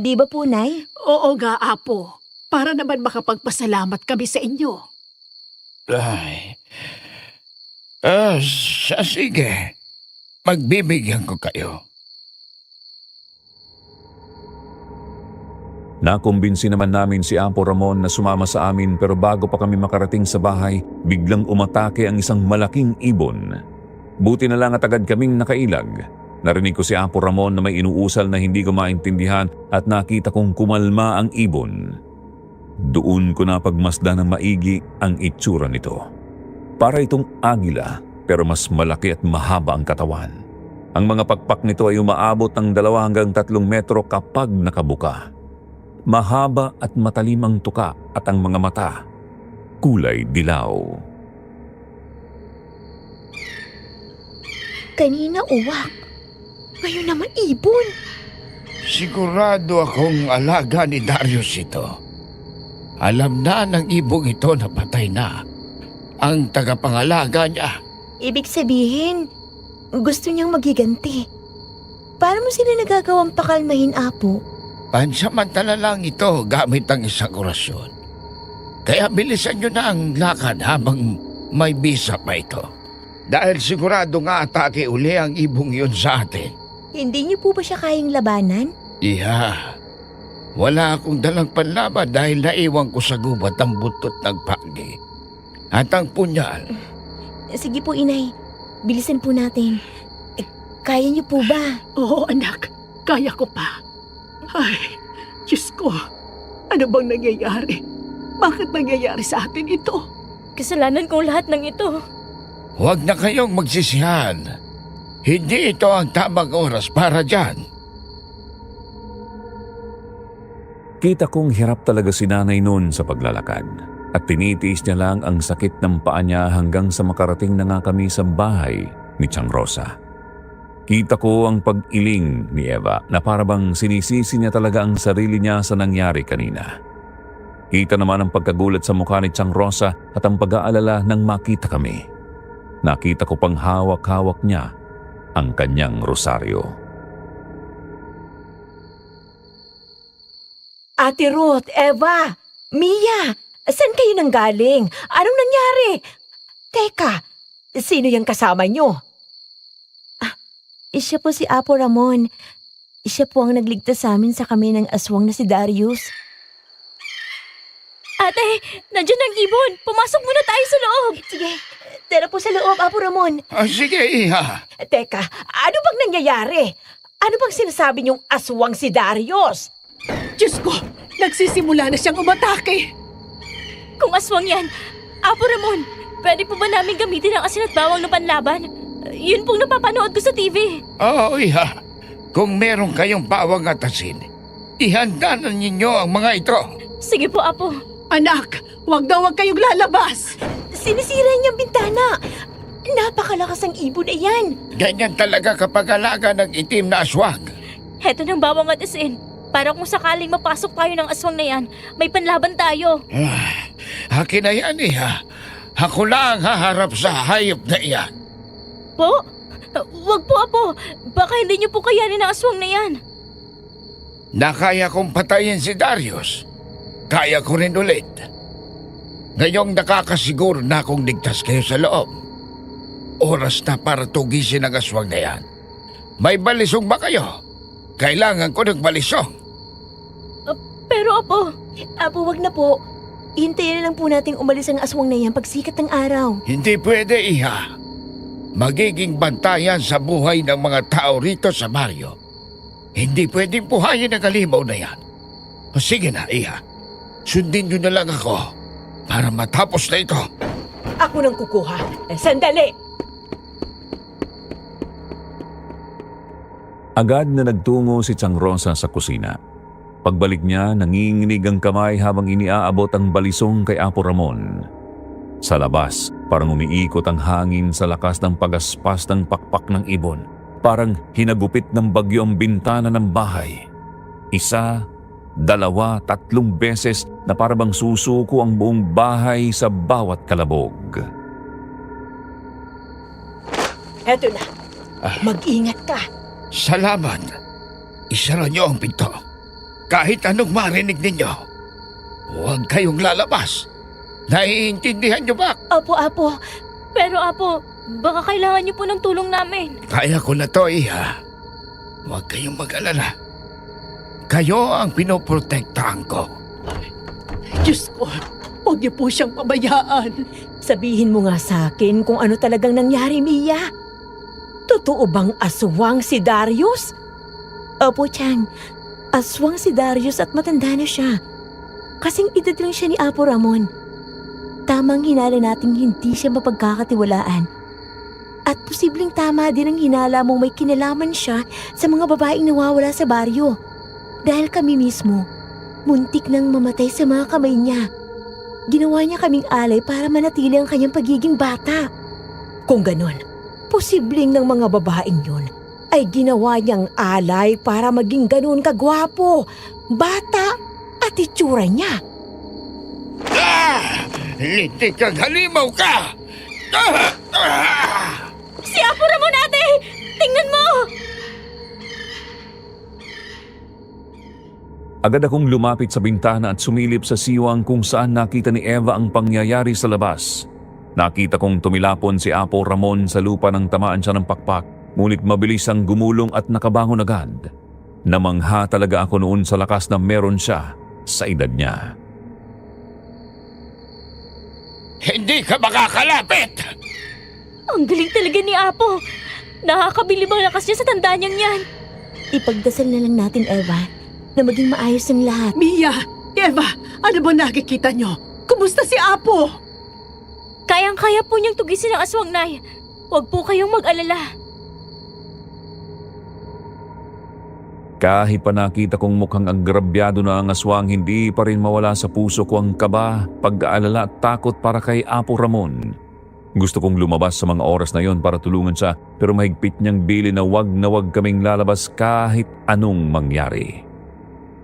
Di ba po, Nay? Oo nga, Apo. Para naman makapagpasalamat kami sa inyo. Ay. Sige. Magbibigyan ko kayo. Nakumbinsi naman namin si Apo Ramon na sumama sa amin pero bago pa kami makarating sa bahay, biglang umatake ang isang malaking ibon. Buti na lang at agad kaming nakailag. Narinig ko si Apo Ramon na may inuusal na hindi ko maintindihan at nakita kong kumalma ang ibon. Doon ko napagmasdan ng maigi ang itsura nito. Para itong agila pero mas malaki at mahaba ang katawan. Ang mga pakpak nito ay umaabot ng 2 hanggang 3 metro kapag nakabuka. Mahaba at matalim ang tuka at ang mga mata, kulay dilaw. Kanina uwak. Ngayon naman ibon. Sigurado akong alaga ni Darius ito. Alam na ng ibong ito na patay na ang tagapangalaga niya. Ibig sabihin, gusto niyang magiganti. Paano mo sila nagagawang pakalmahin, Apo? Pansamantala lang ito gamit ang isang orasyon. Kaya bilisan nyo na ang lakad habang may bisa pa ito. Dahil sigurado nga atake uli ang ibong yun sa atin. Hindi niyo po ba siya kayang labanan? Iha, wala akong dalang panlaban dahil naiwan ko sa gubat ang butot ng pagi. At ang punyal. Sige po, Inay. Bilisan po natin. Kaya niyo po ba? Oo, anak. Kaya ko pa. Ay, Diyos ko. Ano bang nangyayari? Bakit nangyayari sa atin ito? Kasalanan ko lahat ng ito. Huwag na kayong magsisihan. Hindi ito ang tamang oras para dyan. Kita kong hirap talaga si nanay noon sa paglalakad at tinitiis niya lang ang sakit ng paa niya hanggang sa makarating na nga kami sa bahay ni Tiang Rosa. Kita ko ang pag-iling ni Eva na parabang sinisisi niya talaga ang sarili niya sa nangyari kanina. Kita naman ang pagkagulat sa mukha ni Tiang Rosa at ang pag-aalala nang makita kami. nakita ko pang hawak-hawak niya ang kanyang rosaryo. Ate Ruth, Eva, Mia, saan kayo nanggaling? Anong nangyari? Teka, sino yung kasama nyo? Siya po si Apo Ramon. Siya po ang nagligtas sa amin sa kami ng aswang na si Darius. Ate, nandiyan ang ibon. Pumasok muna tayo sa loob. Sige, tara po sa loob, Apo Ramon. Sige, Iha. Teka, ano bang nangyayari? Ano bang sinasabi niyong aswang si Darius? Diyos ko, nagsisimula na siyang umatake. Kung aswang yan, Apo Ramon, pwede po ba namin gamitin ang asin at bawang na panlaban? Yun pong napapanood ko sa TV. Oo, Iha. Kung meron kayong bawang at asin, ihanda na ninyo ang mga ito. Sige po, Apo. Anak, wag kayong lalabas. Sinisira niyang bintana. Napakalakas ang ibon na yan. Ganyan talaga kapag alaga ng itim na aswang. Heto ng bawang at asin. Para kung sakaling mapasok tayo ng aswang na yan, may panlaban tayo. Akin na yan, Iha. Ako lang haharap sa hayop na iyan. Po? Wag po, Apo. Baka hindi niyo po kayanin ang aswang na yan. Nakaya kong patayin si Darius. Kaya ko rin ulit. Ngayong nakakasiguro na akong ligtas kayo sa loob. Oras na para tugisin ang aswang na yan. May balisong ba kayo? Kailangan ko ng balisong. Pero, Apo, Apo, wag na po. Hintayin na lang po nating umalis ang aswang na yan pagsikat ng araw. Hindi pwede, Iha. Magiging bantayan sa buhay ng mga tao rito sa baryo. Hindi pwedeng buhayin ang halimaw na yan. O sige na, Iha. Sundin nyo na lang ako para matapos na ito. Ako nang kukuha. Sandali! Agad na nagtungo si Chang Rosa sa kusina. Pagbalik niya, nanginginig ang kamay habang iniaabot ang balisong kay Apo Ramon. Sa labas, parang umiikot ang hangin sa lakas ng pagaspas ng pakpak ng ibon. Parang hinagupit ng bagyo ang bintana ng bahay. 1, 2, 3 beses na parabang susuko ang buong bahay sa bawat kalabog. Eto na. Mag-ingat ka. Salamat. Isara niyo ang pinto. Kahit anong marinig ninyo, huwag kayong lalabas. Naiintindihan niyo ba? Apo, Apo. pero Apo, baka kailangan niyo po ng tulong namin. Kaya ko na to, Iha. Huwag kayong mag-alala. Kayo ang pinoprotektahan ko. Diyos ko, huwag niyo po siyang pabayaan. Sabihin mo nga sa akin kung ano talagang nangyari, Mia. Totoo bang aswang si Darius? Opo, Chang. Aswang si Darius at matanda na siya. Kasing edad lang siya ni Apo Ramon. Tamang hinala nating hindi siya mapagkakatiwalaan. At posibleng tama din ang hinala mong may kinalaman siya sa mga babaeng nawawala sa baryo. Dahil kami mismo, muntik nang mamatay sa mga kamay niya. Ginawa niya kaming alay para manatili ang kanyang pagiging bata. Kung ganon, posibleng ng mga babaeng yun ay ginawa niyang alay para maging ganon kagwapo, bata at itsura niya. Lintik kang halimaw ka! Si Apo Ramon, ate! Tingnan mo! Agad akong lumapit sa bintana at sumilip sa siwang kung saan nakita ni Eva ang pangyayari sa labas. Nakita kong tumilapon si Apo Ramon sa lupa nang tamaan siya ng pakpak, ngunit mabilis ang gumulong at nakabangon agad. Namangha talaga ako noon sa lakas na meron siya sa edad niya. Hindi ka makakalapit! Ang galing talaga ni Apo. Nakakabilib ang lakas niya sa tanda niyang yan. Ipagdasal na lang natin, Eva, na maging maayos ang lahat. Mia, Eva, ano ba nakikita niyo? Kumusta si Apo? Kayang-kaya po niyang tugisin ang aswang, Nay. Huwag po kayong mag-alala. Kahit pa nakita kong mukhang agrabyado na ang aswang, hindi pa rin mawala sa puso ko ang kaba, pag-aalala at takot para kay Apo Ramon. Gusto kong lumabas sa mga oras na yon para tulungan siya, pero mahigpit niyang bili na wag kaming lalabas kahit anong mangyari.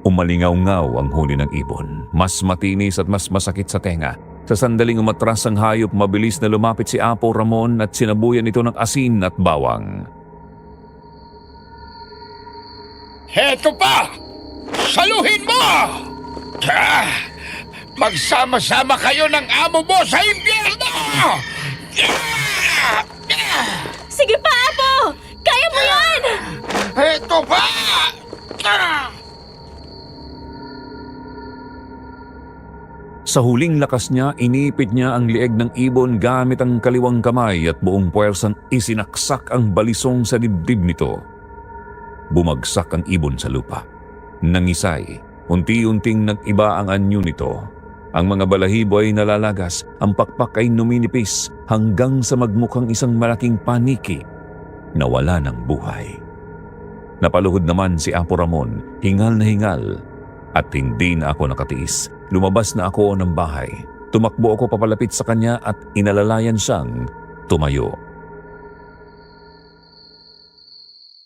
Umalingaw-ngaw ang huni ng ibon. Mas matinis at mas masakit sa tenga. Sa sandaling umatras ang hayop, mabilis na lumapit si Apo Ramon at sinabuyan ito ng asin at bawang. Heto pa! Saluhin mo! Magsama-sama kayo ng amo mo sa impyerno! Sige pa, Apo! Kaya mo yan! Heto pa! Sa huling lakas niya, inipit niya ang lieg ng ibon gamit ang kaliwang kamay at buong puwersang isinaksak ang balisong sa dibdib nito. Bumagsak ang ibon sa lupa. Nangisay, unti-unting nag-iba ang anyo nito. Ang mga balahibo ay nalalagas, ang pakpak ay numinipis hanggang sa magmukhang isang malaking paniki na wala ng buhay. Napaluhod naman si Apo Ramon, hingal na hingal, at hindi na ako nakatiis. Lumabas na ako ng bahay. Tumakbo ako papalapit sa kanya at inalalayan siyang tumayo.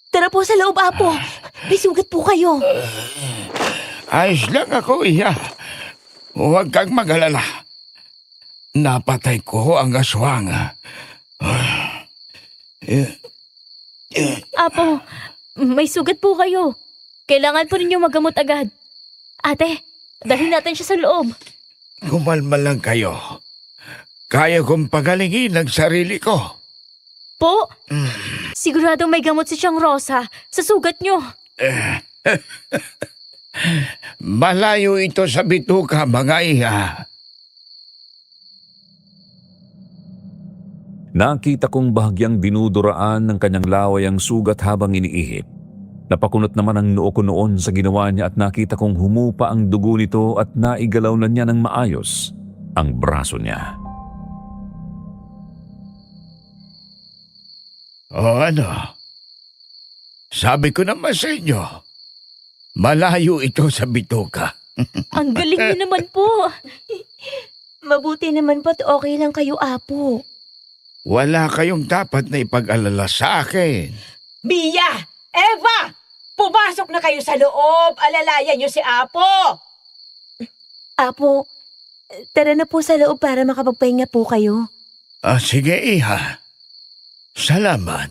Tara po sa loob, Apo. May sugat po kayo. Ayos lang ako, Iya. Huwag kang mag-alala. Napatay ko ang aswang. Apo, may sugat po kayo. Kailangan po ninyo magamot agad. Ate, dalhin natin siya sa loob. Kumalma lang kayo. Kaya kong pagalingin ang sarili ko. Po, siguradong may gamot si Siyang Rosa sa sugat nyo. Malayo ito sa bituka, mga Iya. Nakita kong bahagyang dinuduraan ng kanyang laway ang sugat habang iniihip. Napakunot naman ang noo ko noon sa ginawa niya at nakita kong humupa ang dugo nito at naigalaw na niya ng maayos ang braso niya. O ano? Sabi ko naman sa inyo, malayo ito sa bituka. Ang galing niyo naman po. Mabuti naman po't okay lang kayo, Apo. Wala kayong dapat na ipag-alala sa akin. Mia! Eva! Pumasok na kayo sa loob! Alalayan niyo si Apo! Apo, tara na po sa loob para makapagpahinga po kayo. Sige, Iha. Salamat.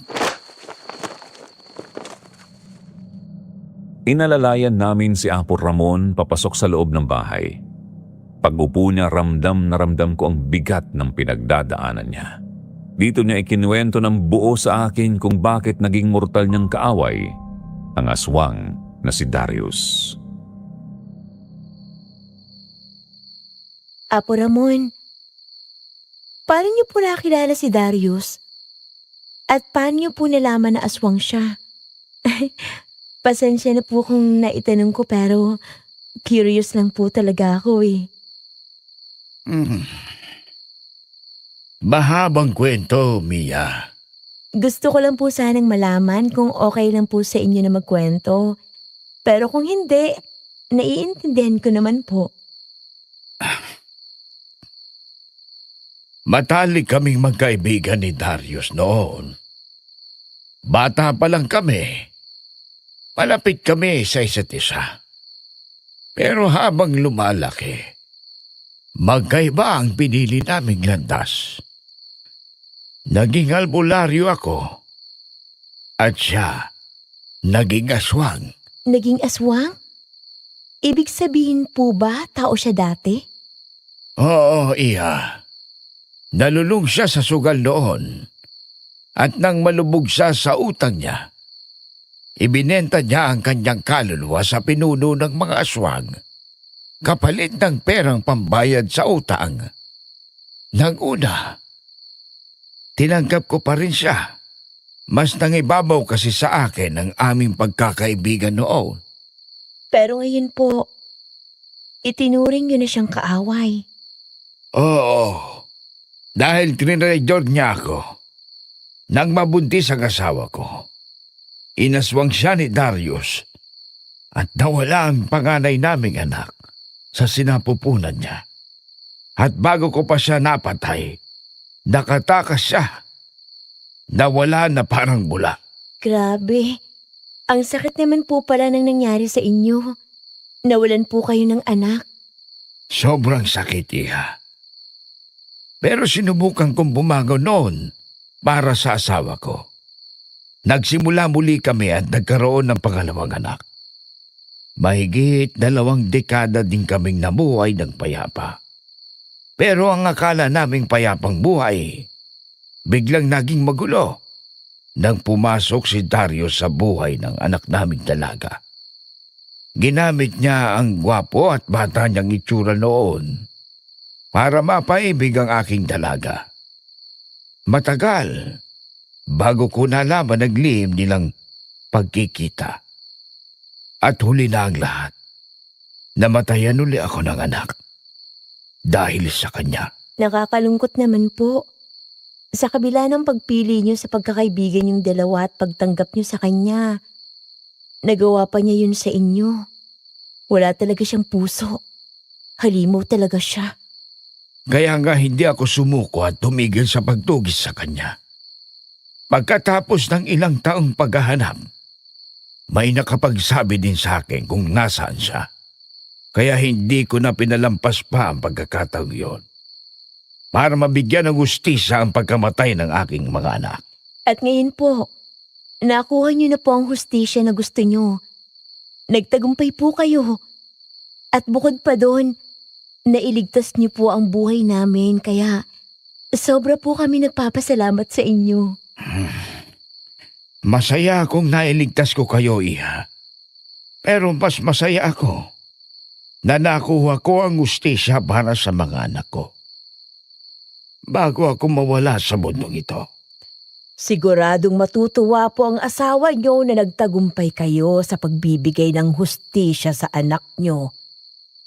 Inalalayan namin si Apo Ramon papasok sa loob ng bahay. Pag-upo niya, ramdam na ramdam ko ang bigat ng pinagdadaanan niya. Dito niya ikinuwento ng buo sa akin kung bakit naging mortal niyang kaaway ang aswang na si Darius. Apo Ramon, paano niyo po nakilala si Darius? At paano niyo po nalaman na aswang siya? Pasensya na po kung naitanong ko pero curious lang po talaga ako eh. Mahabang kwento, Mia. Gusto ko lang po sanang malaman kung okay lang po sa inyo na magkwento. Pero kung hindi, naiintindihan ko naman po. Matalik kaming magkaibigan ni Darius noon. Bata pa lang kami. Malapit kami sa isa't isa. Pero habang lumalaki, magkaiba ang pinili naming landas. Naging albularyo ako. At siya, naging aswang. Naging aswang? Ibig sabihin po ba tao siya dati? Oo, Iya. Nalulong siya sa sugal noon. At nang malubog siya sa utang niya, ibinenta niya ang kanyang kaluluwa sa pinuno ng mga aswang, kapalit ng perang pambayad sa utang. Nang una, tinanggap ko pa rin siya. Mas nangibabaw kasi sa akin ang aming pagkakaibigan noon. Pero ngayon po, itinuring niyo na siyang kaaway. Oo, dahil trinraydor niya ako. Nang mabuntis ang asawa ko, inaswang siya ni Darius at nawala ang panganay naming anak sa sinapupunan niya. At bago ko pa siya napatay, nakatakas siya. Nawala na parang bula. Grabe. Ang sakit naman po pala nang nangyari sa inyo. Nawalan po kayo ng anak. Sobrang sakit, Iha. Pero sinubukan kong bumangon noon para sa asawa ko. Nagsimula muli kami at nagkaroon ng pangalawang anak. Mahigit 2 dekada din kaming nabuhay ng payapa. Pero ang akala naming payapang buhay, biglang naging magulo nang pumasok si Dario sa buhay ng anak naming dalaga. Ginamit niya ang gwapo at bata niyang itsura noon para mapaibig ang aking dalaga. Matagal bago ko nalaman naglihim nilang pagkikita. At huli na ang lahat. Namatayan uli ako ng anak dahil sa kanya. Nakakalungkot naman po. Sa kabila ng pagpili niyo sa pagkakaibigan yung dalawa at pagtanggap niyo sa kanya, nagawa pa niya yun sa inyo. Wala talaga siyang puso. Halimaw talaga siya. Kaya nga hindi ako sumuko at tumigil sa pagtugis sa kanya. Pagkatapos ng ilang taong paghahanap, may nakapagsabi din sa akin kung nasaan siya. Kaya hindi ko na pinalampas pa ang pagkakataong yun. Para mabigyan ng hustisya ang pagkamatay ng aking mga anak. At ngayon po, nakuha niyo na po ang hustisya na gusto niyo. Nagtagumpay po kayo. At bukod pa doon, nailigtas niyo po ang buhay namin kaya sobra po kami nagpapasalamat sa inyo. Masaya akong nailigtas ko kayo, Iha. Pero mas masaya ako na nakuha ko ang hustisya para sa mga anak ko. Bago ako mawala sa mundong ito. Siguradong matutuwa po ang asawa niyo na nagtagumpay kayo sa pagbibigay ng hustisya sa anak niyo.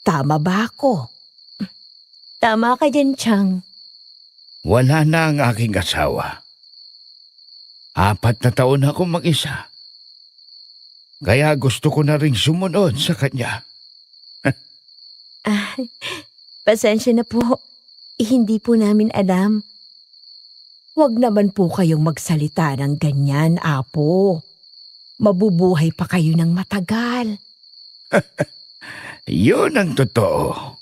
Tama ba ako? Tama ka dyan, Chang. Wala na ang aking asawa. 4 na taon ako mag-isa. Kaya gusto ko na rin sumunod sa kanya. Pasensya na po. Hindi po namin alam. Huwag naman po kayong magsalita ng ganyan, Apo. Mabubuhay pa kayo ng matagal. Yun ang totoo.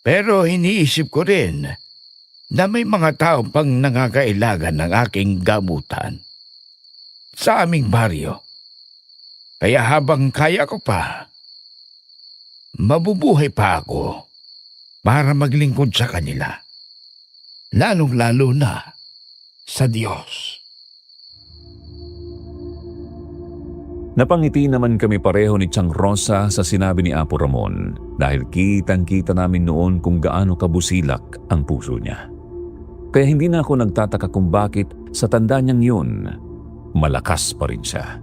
Pero iniisip ko rin na may mga tao pang nangangailangan ng aking gamutan sa aming baryo. Kaya habang kaya ko pa, mabubuhay pa ako para maglingkod sa kanila. Lalong-lalo na sa Diyos. Napangiti naman kami pareho ni Chang Rosa sa sinabi ni Apo Ramon dahil kitang-kita namin noon kung gaano kabusilak ang puso niya. Kaya hindi na ako nagtataka kung bakit sa tanda niyang yun, malakas pa rin siya.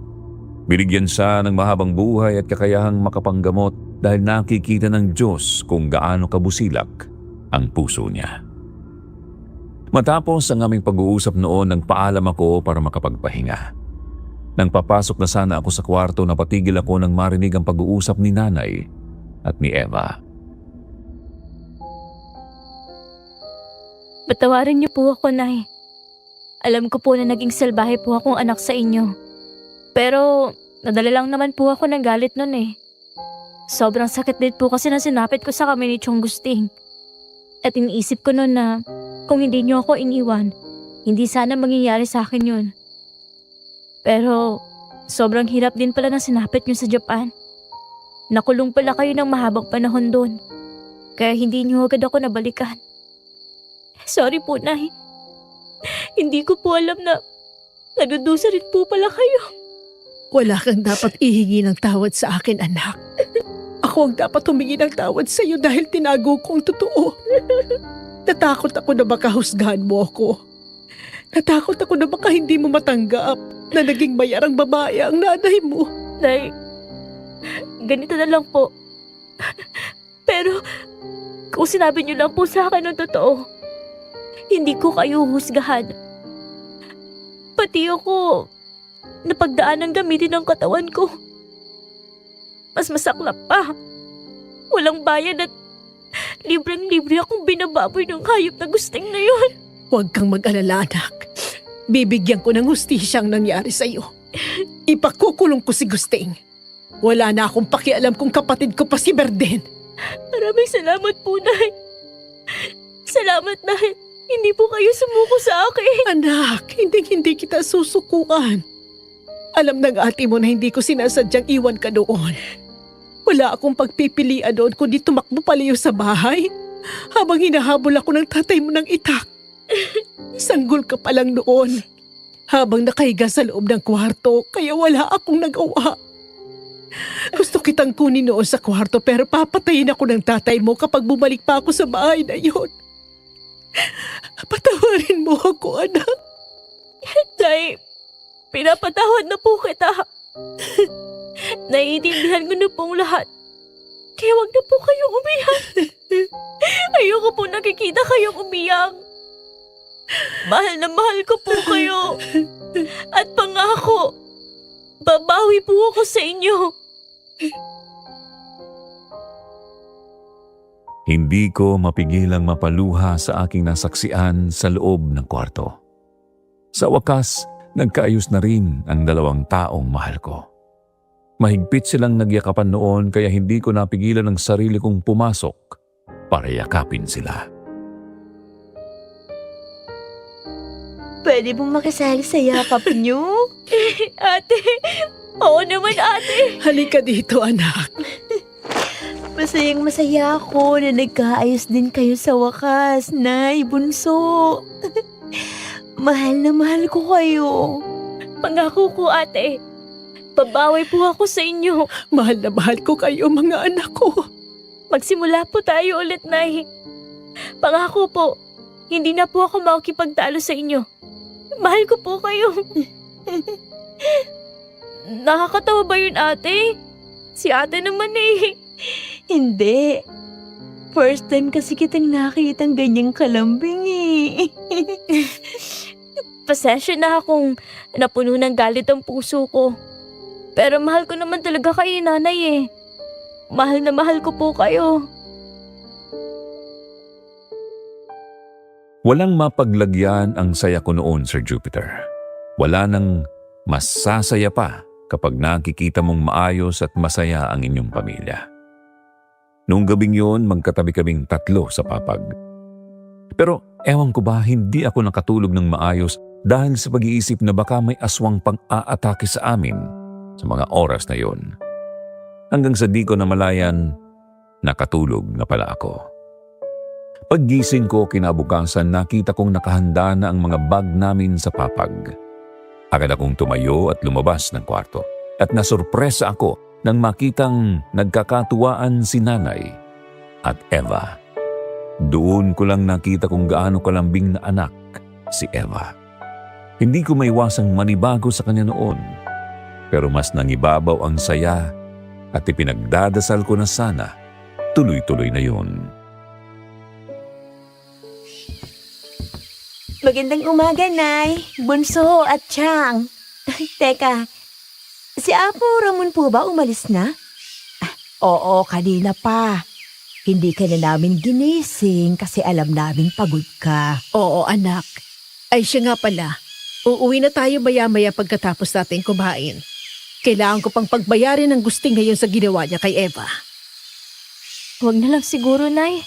Binigyan siya ng mahabang buhay at kakayahang makapanggamot dahil nakikita ng Diyos kung gaano kabusilak ang puso niya. Matapos ang aming pag-uusap noon, nagpaalam ako para makapagpahinga. Nang papasok na sana ako sa kwarto, napatigil ako nang marinig ang pag-uusap ni Nanay at ni Eva. Patawarin niyo po ako, Nay. Alam ko po na naging salbahe po akong anak sa inyo. Pero nadala lang naman po ako ng galit nun eh. Sobrang sakit din po kasi na sinapit ko sa kami ni Chong Gusting. At iniisip ko nun na kung hindi niyo ako iniwan, hindi sana mangyayari sa akin yun. Pero sobrang hirap din pala na sinapit niyo sa Japan. Nakulong pala kayo ng mahabang panahon doon. Kaya hindi niyo agad ako nabalikan. Sorry po, Nay. Hindi ko po alam na nadudusa rin po pala kayo. Wala kang dapat ihingi ng tawad sa akin, anak. Ako ang dapat humingi ng tawad sa iyo dahil tinago ko ang totoo. Natakot ako na baka husgahan mo ako. Natakot ako na baka hindi mo matanggap na naging mayarang babae ang nanay mo. Nay, ganito na lang po. Pero kung sinabi niyo lang po sa akin ng totoo, hindi ko kayo husgahan. Pati ako, napagdaan ng gamitin ng katawan ko. Mas masaklap pa. Walang bayad at libreng-libre akong binababoy ng hayop na Gusting na yun. Huwag kang mag-alala, anak. Bibigyan ko ng hustisya ang nangyari sa iyo. Ipakukulong ko si Gusting. Wala na akong pakialam kung kapatid ko pa si Berden. Maraming salamat po, Nay. Salamat dahil hindi po kayo sumuko sa akin. Anak, hindi kita susukuan. Alam ng ate mo na hindi ko sinasadyang iwan ka doon. Wala akong pagpipilian doon kundi tumakbo palayo sa bahay habang hinahabol ako ng tatay mo ng itak. Sanggol ka pa lang noon habang nakahiga sa loob ng kwarto kaya wala akong nagawa. Gusto kitang kunin noon sa kwarto pero papatayin ako ng tatay mo kapag bumalik pa ako sa bahay na yun. Patawarin mo ako, anak. Tay, pinapatawad na po kita. Naiintindihan ko na pong lahat. Kaya wag na po kayong umiyak. Ayoko po nakikita kayong umiyak. Mahal na mahal ko po kayo. At pangako, babawi po ako sa inyo. Hindi ko mapigilang mapaluha sa aking nasaksian sa loob ng kwarto. Sa wakas, nagkaayos na rin ang dalawang taong mahal ko. Mahigpit silang nagyakapan noon kaya hindi ko napigilan ang sarili kong pumasok para yakapin sila. Pwede bang makisali sa yakap niyo? Ate, oo naman ate. Halika dito, anak. Masayang masaya ako na nagkaayos din kayo sa wakas, Nay, bunso. Mahal na mahal ko kayo. Pangako ko ate, babawi po ako sa inyo. Mahal na mahal ko kayo, mga anak ko. Magsimula po tayo ulit, Nay. Pangako po, hindi na po ako makikipagtalo sa inyo. Mahal ko po kayo. Nakakatawa ba yun, ate? Si ate naman eh. Hindi. First time kasi kitang nakitang ganyang kalambing eh. Pasensya na akong napuno ng galit ang puso ko. Pero mahal ko naman talaga kayo, nanay eh. Mahal na mahal ko po kayo. Walang mapaglagyan ang saya ko noon, Sir Jupiter. Wala nang mas sasaya pa kapag nakikita mong maayos at masaya ang inyong pamilya. Noong gabing yun, magkatabi kaming tatlo sa papag. Pero ewan ko ba, hindi ako nakatulog ng maayos dahil sa pag-iisip na baka may aswang pang-aatake sa amin sa mga oras na yon. Hanggang sa di ko namalayan, nakatulog na pala ako. Paggising ko kinabukasan, nakita kong nakahanda na ang mga bag namin sa papag. Agad akong tumayo at lumabas ng kwarto at nasurpresa ako nang makitang nagkakatuwaan si Nanay at Eva. Doon ko lang nakita kung gaano kalambing na anak si Eva. Hindi ko maiwasang manibago sa kanya noon, pero mas nangibabaw ang saya at ipinagdadasal ko na sana tuloy-tuloy na yun. Magandang umaga, Nay, bunso at Chang. Teka, si Apo Ramon po ba umalis na? Oo, kanina pa. Hindi ka na namin ginising kasi alam namin pagod ka. Oo, anak. Ay siya nga pala. Uuwi na tayo maya-maya pagkatapos natin kumain. Kailangan ko pang pagbayarin ang gusting ngayon sa ginawa niya kay Eva. Huwag na lang siguro, Nay.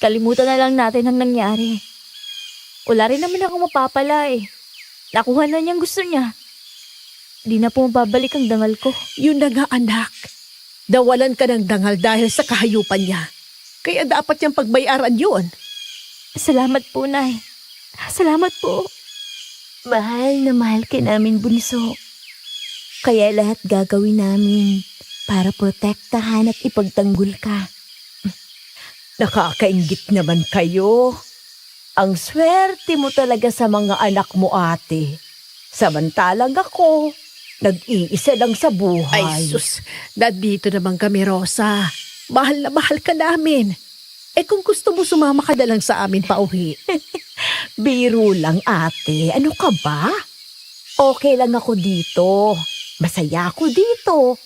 Kalimutan na lang natin ang nangyari. Wala rin naman ako mapapala eh. Nakuha na niyang gusto niya. Di na po mababalik ang dangal ko. Yun na nga, anak. Dawalan ka ng dangal dahil sa kahayupan niya. Kaya dapat niyang pagbayaran yun. Salamat po, Nay. Salamat po. Mahal na mahal ka namin, bunso. Kaya lahat gagawin namin para protektahan at ipagtanggol ka. Nakakaingit naman kayo. Ang swerte mo talaga sa mga anak mo, ate. Samantalang ako, nag-iisa lang sa buhay. Ay sus, dito naman kami, Rosa. Mahal na mahal ka namin. Eh kung gusto mo sumama ka na lang sa amin pauwi. Biro lang, ate. Ano ka ba? Okay lang ako dito. Masaya ako dito.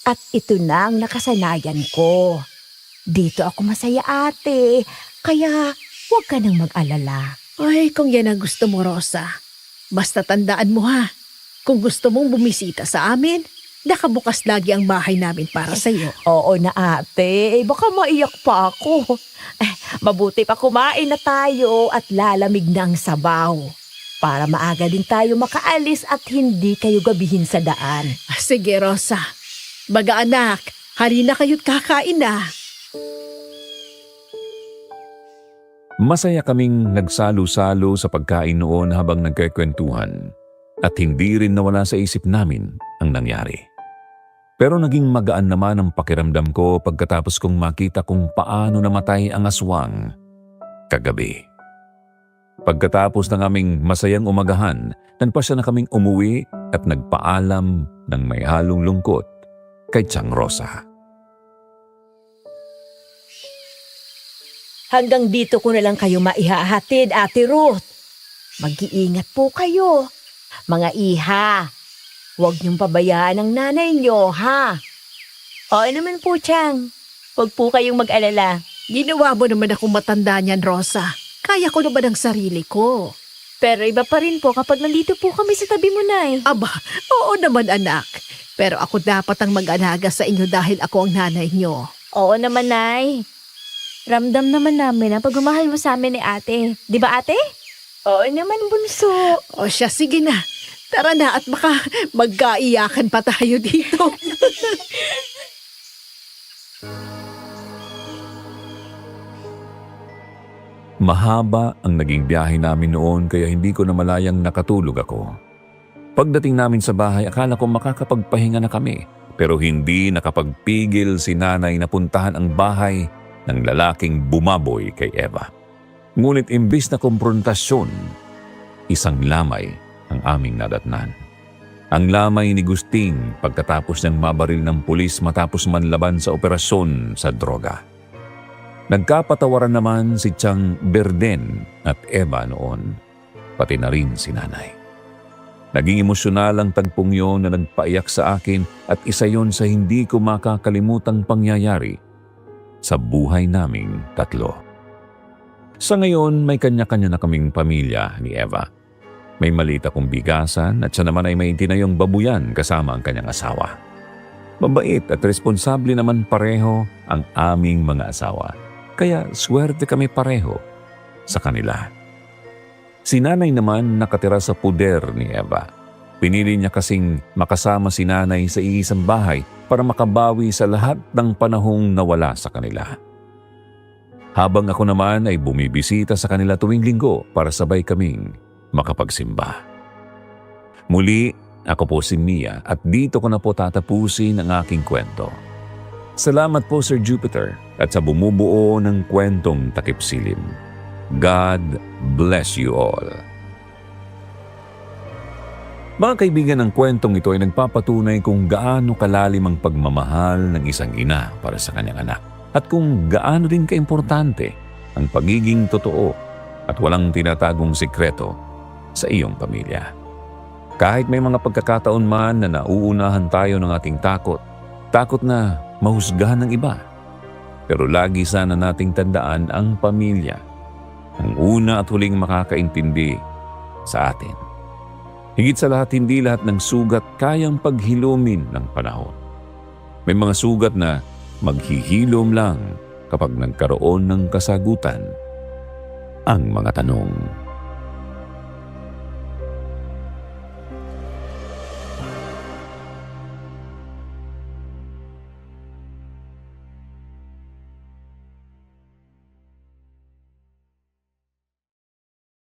At ito na ang nakasanayan ko. Dito ako masaya, ate. Kaya huwag ka nang mag-alala. Ay, kung yan ang gusto mo, Rosa. Basta tandaan mo ha, kung gusto mong bumisita sa amin, Nakabukas lagi ang bahay namin para sa iyo. Oo na ate, baka maiyak pa ako. Mabuti pa kumain na tayo at lalamig na ang sabaw. Para maaga din tayo makaalis at hindi kayo gabihin sa daan. Sige, Rosa. Baga anak, halina kayo't kakain na. Masaya kaming nagsalo-salo sa pagkain noon habang nagkikwentuhan at hindi rin nawala sa isip namin ang nangyari. Pero naging magaan naman ang pakiramdam ko pagkatapos kong makita kung paano namatay ang aswang kagabi. Pagkatapos ng aming masayang umagahan, nagpasya na kaming umuwi at nagpaalam ng may halong lungkot kay Tiang Rosa. Hanggang dito ko na lang kayo maihahatid, Ate Ruth. Mag-iingat po kayo. Mga iha, huwag niyong pabayaan ang nanay niyo, ha? Oo naman po, Chang. Huwag po kayong mag-alala. Ginawa mo naman akong matanda niyan, Rosa. Kaya ko naman ang sarili ko. Pero iba pa rin po kapag nandito po kami sa tabi mo, Nay. Aba, oo naman anak. Pero ako dapat ang mag-alaga sa inyo dahil ako ang nanay niyo. Oo naman, Nay. Ramdam naman namin ang pagmamahal mo sa amin ni ate. Di ba, ate? Oo naman, bunso. O siya, sige na. Tara na at baka magkaiyakan pa tayo dito. Mahaba ang naging biyahe namin noon kaya hindi ko namalayang nakatulog ako. Pagdating namin sa bahay, akala ko makakapagpahinga na kami. Pero hindi nakapagpigil si nanay na puntahan ang bahay ng lalaking bumaboy kay Eva. Ngunit imbis na komprontasyon, isang lamay ang aming nadatnan. Ang lamay ni Gusting pagkatapos niyang mabaril ng pulis matapos manlaban sa operasyon sa droga. Nagkapatawaran naman si Tiang Berden at Eva noon, pati na rin si nanay. Naging emosyonal ang tagpong yun na nagpaiyak sa akin at isa yon sa hindi ko makakalimutang pangyayari sa buhay naming tatlo. Sa ngayon, may kanya-kanya na kaming pamilya ni Eva. May maliit akong bigasan at siya naman ay may tinayong babuyan kasama ang kanyang asawa. Mabait at responsable naman pareho ang aming mga asawa. Kaya swerte kami pareho sa kanila. Si nanay naman nakatira sa puder ni Eva. Pinili niya kasing makasama si nanay sa iisang bahay para makabawi sa lahat ng panahong nawala sa kanila. Habang ako naman ay bumibisita sa kanila tuwing linggo para sabay kaming makapagsimba. Muli, ako po si Mia at dito ko na po tatapusin ang aking kwento. Salamat po Sir Jupiter at sa bumubuo ng kwentong Takip Silim. God bless you all. Mga kaibigan, ng kwentong ito ay nagpapatunay kung gaano kalalim ang pagmamahal ng isang ina para sa kanyang anak at kung gaano din kaimportante ang pagiging totoo at walang tinatagong sikreto sa iyong pamilya. Kahit may mga pagkakataon man na nauunahan tayo ng ating takot na mahusgahan ng iba, pero lagi sana nating tandaan ang pamilya, ang una at huling makakaintindi sa atin. Higit sa lahat, hindi lahat ng sugat kayang paghilumin ng panahon. May mga sugat na maghihilom lang kapag nagkaroon ng kasagutan ang mga tanong.